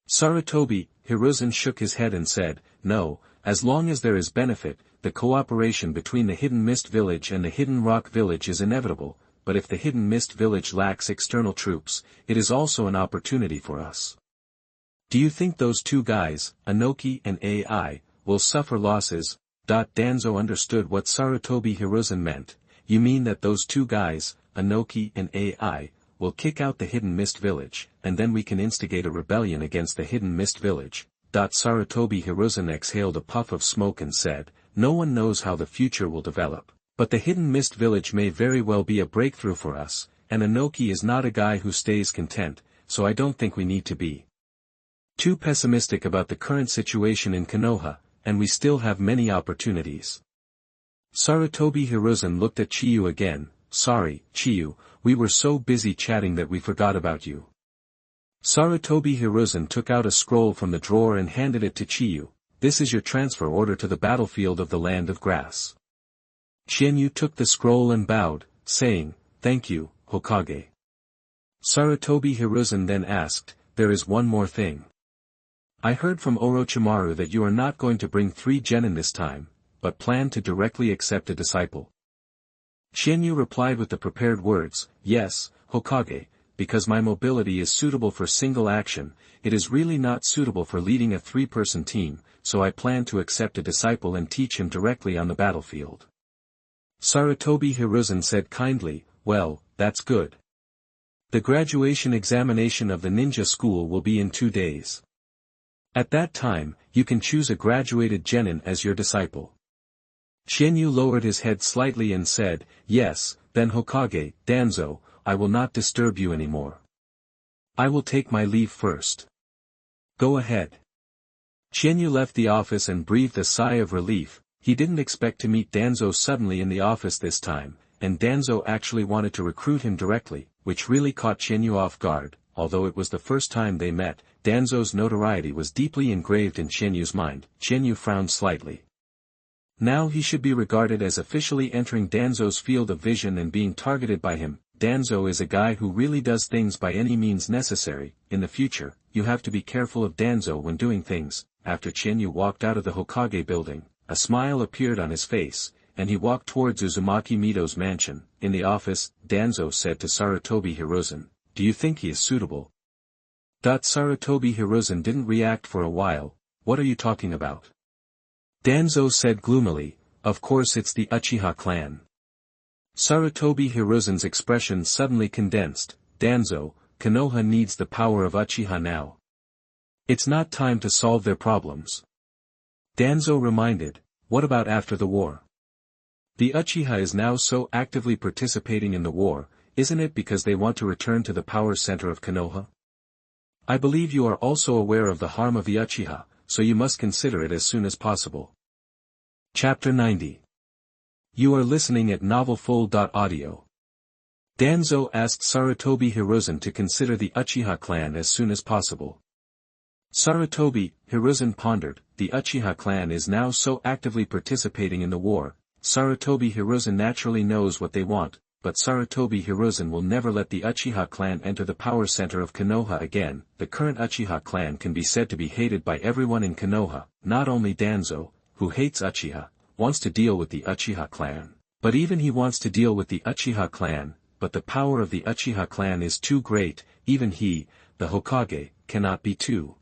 Sarutobi Hiruzen shook his head and said, no, as long as there is benefit, the cooperation between the Hidden Mist Village and the Hidden Rock Village is inevitable, but if the Hidden Mist Village lacks external troops, it is also an opportunity for us. Do you think those two guys, Anoki and AI, will suffer losses? Danzo understood what Sarutobi Hiruzen meant. You mean that those two guys, Anoki and AI, will kick out the Hidden Mist Village, and then we can instigate a rebellion against the Hidden Mist Village. Sarutobi Hiruzen exhaled a puff of smoke and said, no one knows how the future will develop, but the Hidden Mist Village may very well be a breakthrough for us, and Anoki is not a guy who stays content, so I don't think we need to be too pessimistic about the current situation in Konoha, and we still have many opportunities. Sarutobi Hiruzen looked at Chiyu again. Sorry, Chiyu, we were so busy chatting that we forgot about you. Sarutobi Hiruzen took out a scroll from the drawer and handed it to Chiyu. This is your transfer order to the battlefield of the Land of Grass. Xianyu took the scroll and bowed, saying, thank you, Hokage. Sarutobi Hiruzen then asked, there is one more thing. I heard from Orochimaru that you are not going to bring 3 genin this time, but plan to directly accept a disciple. Xianyu replied with the prepared words, yes, Hokage, because my mobility is suitable for single action, it is really not suitable for leading a 3-person team, so I plan to accept a disciple and teach him directly on the battlefield. Sarutobi Hiruzen said kindly, well, that's good. The graduation examination of the ninja school will be in 2 days. At that time, you can choose a graduated genin as your disciple. Xianyu lowered his head slightly and said, yes, then Hokage, Danzo, I will not disturb you anymore. I will take my leave first. Go ahead. Xianyu left the office and breathed a sigh of relief. He didn't expect to meet Danzo suddenly in the office this time, and Danzo actually wanted to recruit him directly, which really caught Xianyu off guard. Although it was the first time they met, Danzo's notoriety was deeply engraved in Xianyu's mind. Xianyu frowned slightly. Now he should be regarded as officially entering Danzo's field of vision and being targeted by him. Danzo is a guy who really does things by any means necessary. In the future, you have to be careful of Danzo when doing things. After Xianyu walked out of the Hokage building, a smile appeared on his face, and he walked towards Uzumaki Mito's mansion. In the office, Danzo said to Sarutobi Hiruzen, do you think he is suitable? Sarutobi Hiruzen didn't react for a while. What are you talking about? Danzo said gloomily, of course it's the Uchiha clan. Sarutobi Hiruzen's expression suddenly condensed. Danzo, Konoha needs the power of Uchiha now. It's not time to solve their problems. Danzo reminded, what about after the war? The Uchiha is now so actively participating in the war, isn't it because they want to return to the power center of Konoha? I believe you are also aware of the harm of the Uchiha, so you must consider it as soon as possible. Chapter 90. You are listening at novelfull.audio. Danzo asked Sarutobi Hiruzen to consider the Uchiha clan as soon as possible. Sarutobi Hiruzen pondered, the Uchiha clan is now so actively participating in the war. Sarutobi Hiruzen naturally knows what they want, but Sarutobi Hiruzen will never let the Uchiha clan enter the power center of Konoha again. The current Uchiha clan can be said to be hated by everyone in Konoha. Not only Danzo, who hates Uchiha, wants to deal with the Uchiha clan, but even he wants to deal with the Uchiha clan, but the power of the Uchiha clan is too great. Even he, the Hokage, cannot be too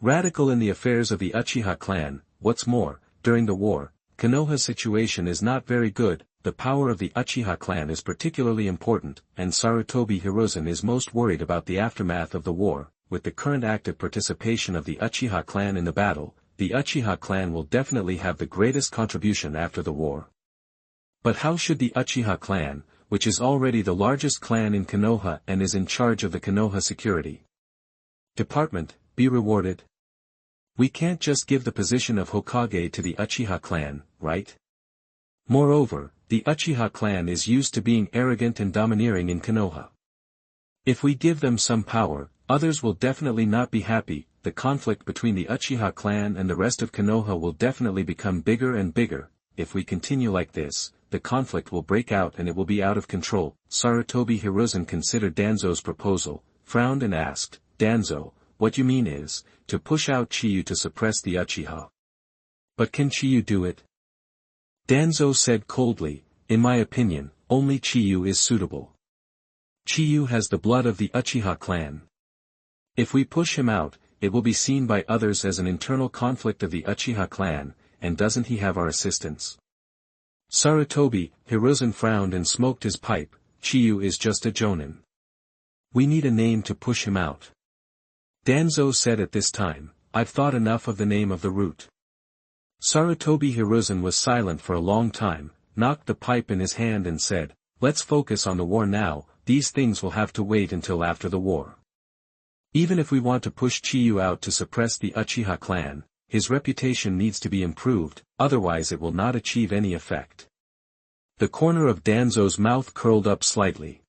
Radical in the affairs of the Uchiha clan. What's more, during the war, Konoha's situation is not very good. The power of the Uchiha clan is particularly important, and Sarutobi Hiruzen is most worried about the aftermath of the war. With the current active participation of the Uchiha clan in the battle, the Uchiha clan will definitely have the greatest contribution after the war. But how should the Uchiha clan, which is already the largest clan in Konoha and is in charge of the Konoha security department, be rewarded? We can't just give the position of Hokage to the Uchiha clan, right? Moreover, the Uchiha clan is used to being arrogant and domineering in Konoha. If we give them some power, others will definitely not be happy. The conflict between the Uchiha clan and the rest of Konoha will definitely become bigger and bigger. If we continue like this, the conflict will break out and it will be out of control. Sarutobi Hiruzen considered Danzo's proposal, frowned and asked, Danzo, what you mean is, to push out Chiyu to suppress the Uchiha. But can Chiyu do it? Danzo said coldly, in my opinion, only Chiyu is suitable. Chiyu has the blood of the Uchiha clan. If we push him out, it will be seen by others as an internal conflict of the Uchiha clan, and doesn't he have our assistance? Sarutobi Hiruzen frowned and smoked his pipe. Chiyu is just a jonin. We need a name to push him out. Danzo said at this time, I've thought enough of the name of the root. Sarutobi Hiruzen was silent for a long time, knocked the pipe in his hand and said, let's focus on the war now. These things will have to wait until after the war. Even if we want to push Chiyu out to suppress the Uchiha clan, his reputation needs to be improved, otherwise it will not achieve any effect. The corner of Danzo's mouth curled up slightly.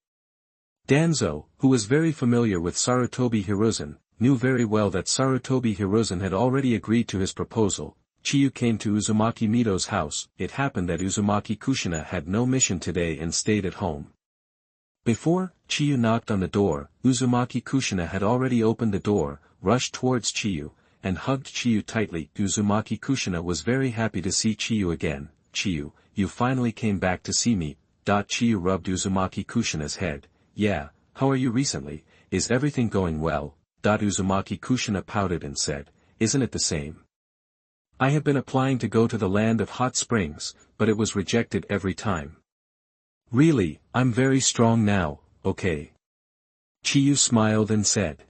Danzo, who was very familiar with Sarutobi Hiruzen, knew very well that Sarutobi Hiruzen had already agreed to his proposal. Chiyu came to Uzumaki Mito's house. It happened that Uzumaki Kushina had no mission today and stayed at home. Before Chiyu knocked on the door, Uzumaki Kushina had already opened the door, rushed towards Chiyu, and hugged Chiyu tightly. Uzumaki Kushina was very happy to see Chiyu again. Chiyu, you finally came back to see me. Chiyu rubbed Uzumaki Kushina's head. Yeah, how are you recently? Is everything going well? Uzumaki Kushina pouted and said, isn't it the same? I have been applying to go to the land of hot springs, but it was rejected every time. Really, I'm very strong now, okay? Chiyu smiled and said.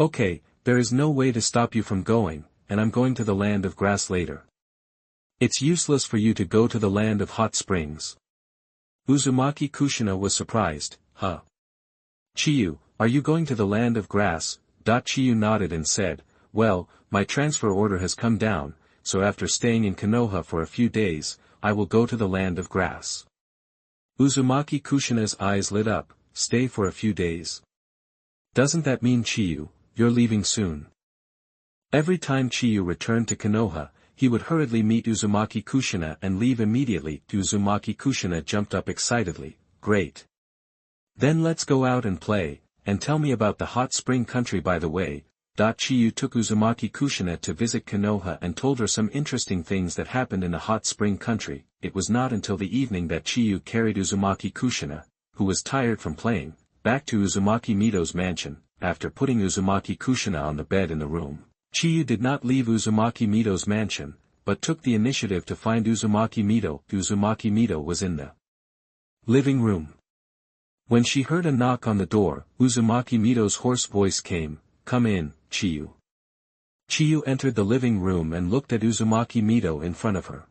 Okay, there is no way to stop you from going, and I'm going to the land of grass later. It's useless for you to go to the land of hot springs. Uzumaki Kushina was surprised, huh? Chiyu, are you going to the land of grass? Chiyu nodded and said, well, my transfer order has come down, so after staying in Konoha for a few days, I will go to the land of grass. Uzumaki Kushina's eyes lit up. Stay for a few days? Doesn't that mean Chiyu, you're leaving soon? Every time Chiyu returned to Konoha, he would hurriedly meet Uzumaki Kushina and leave immediately. Uzumaki Kushina jumped up excitedly. Great. Then let's go out and play, and tell me about the hot spring country by the way. Chiyu took Uzumaki Kushina to visit Konoha and told her some interesting things that happened in the hot spring country. It was not until the evening that Chiyu carried Uzumaki Kushina, who was tired from playing, back to Uzumaki Mito's mansion. After putting Uzumaki Kushina on the bed in the room, Chiyu did not leave Uzumaki Mito's mansion, but took the initiative to find Uzumaki Mito. Uzumaki Mito was in the living room. When she heard a knock on the door, Uzumaki Mito's hoarse voice came, come in, Chiyu. Chiyu entered the living room and looked at Uzumaki Mito in front of her.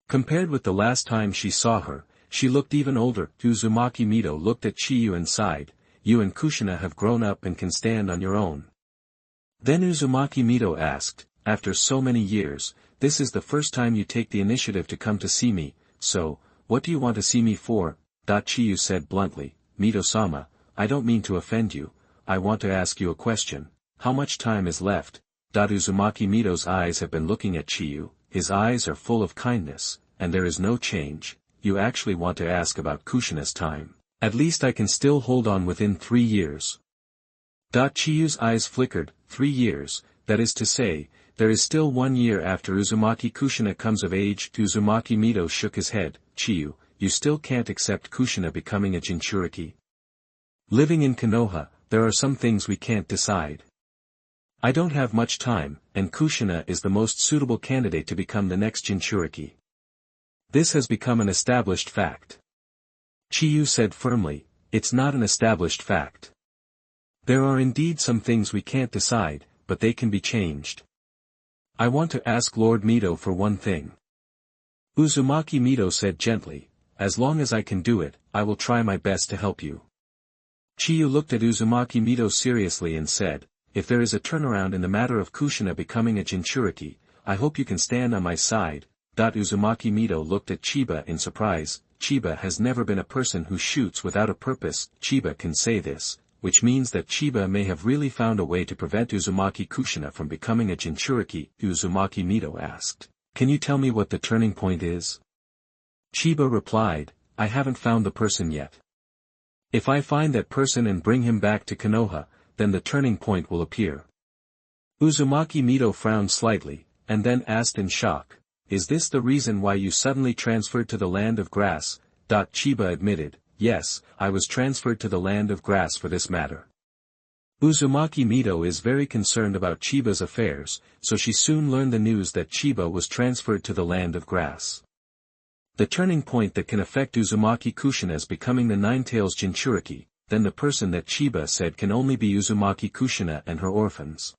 Compared with the last time she saw her, she looked even older. Uzumaki Mito looked at Chiyu and sighed, you and Kushina have grown up and can stand on your own. Then Uzumaki Mito asked, after so many years, this is the first time you take the initiative to come to see me, so, what do you want to see me for? Chiyu said bluntly, Mito-sama, I don't mean to offend you, I want to ask you a question. How much time is left? Uzumaki Mito's eyes have been looking at Chiyu, his eyes are full of kindness, and there is no change. You actually want to ask about Kushina's time. At least I can still hold on within 3 years. Chiyu's eyes flickered. 3 years, that is to say, there is still 1 year after Uzumaki Kushina comes of age. Uzumaki Mito shook his head. Chiyu, you still can't accept Kushina becoming a Jinchuriki. Living in Konoha, there are some things we can't decide. I don't have much time, and Kushina is the most suitable candidate to become the next Jinchuriki. This has become an established fact. Chiyu said firmly, it's not an established fact. There are indeed some things we can't decide, but they can be changed. I want to ask Lord Mito for one thing. Uzumaki Mito said gently, as long as I can do it, I will try my best to help you. Chiyu looked at Uzumaki Mito seriously and said, if there is a turnaround in the matter of Kushina becoming a Jinchuriki, I hope you can stand on my side. Uzumaki Mito looked at Chiba in surprise. Chiba has never been a person who shoots without a purpose. Chiba can say this, which means that Chiba may have really found a way to prevent Uzumaki Kushina from becoming a Jinchuriki. Uzumaki Mito asked, can you tell me what the turning point is? Chiba replied, I haven't found the person yet. If I find that person and bring him back to Konoha, then the turning point will appear. Uzumaki Mito frowned slightly, and then asked in shock, is this the reason why you suddenly transferred to the land of grass? Chiba admitted, yes, I was transferred to the land of grass for this matter. Uzumaki Mito is very concerned about Chiba's affairs, so she soon learned the news that Chiba was transferred to the land of grass. The turning point that can affect Uzumaki Kushina's becoming the Nine-Tails Jinchuriki, then the person that Chiba said can only be Uzumaki Kushina and her orphans.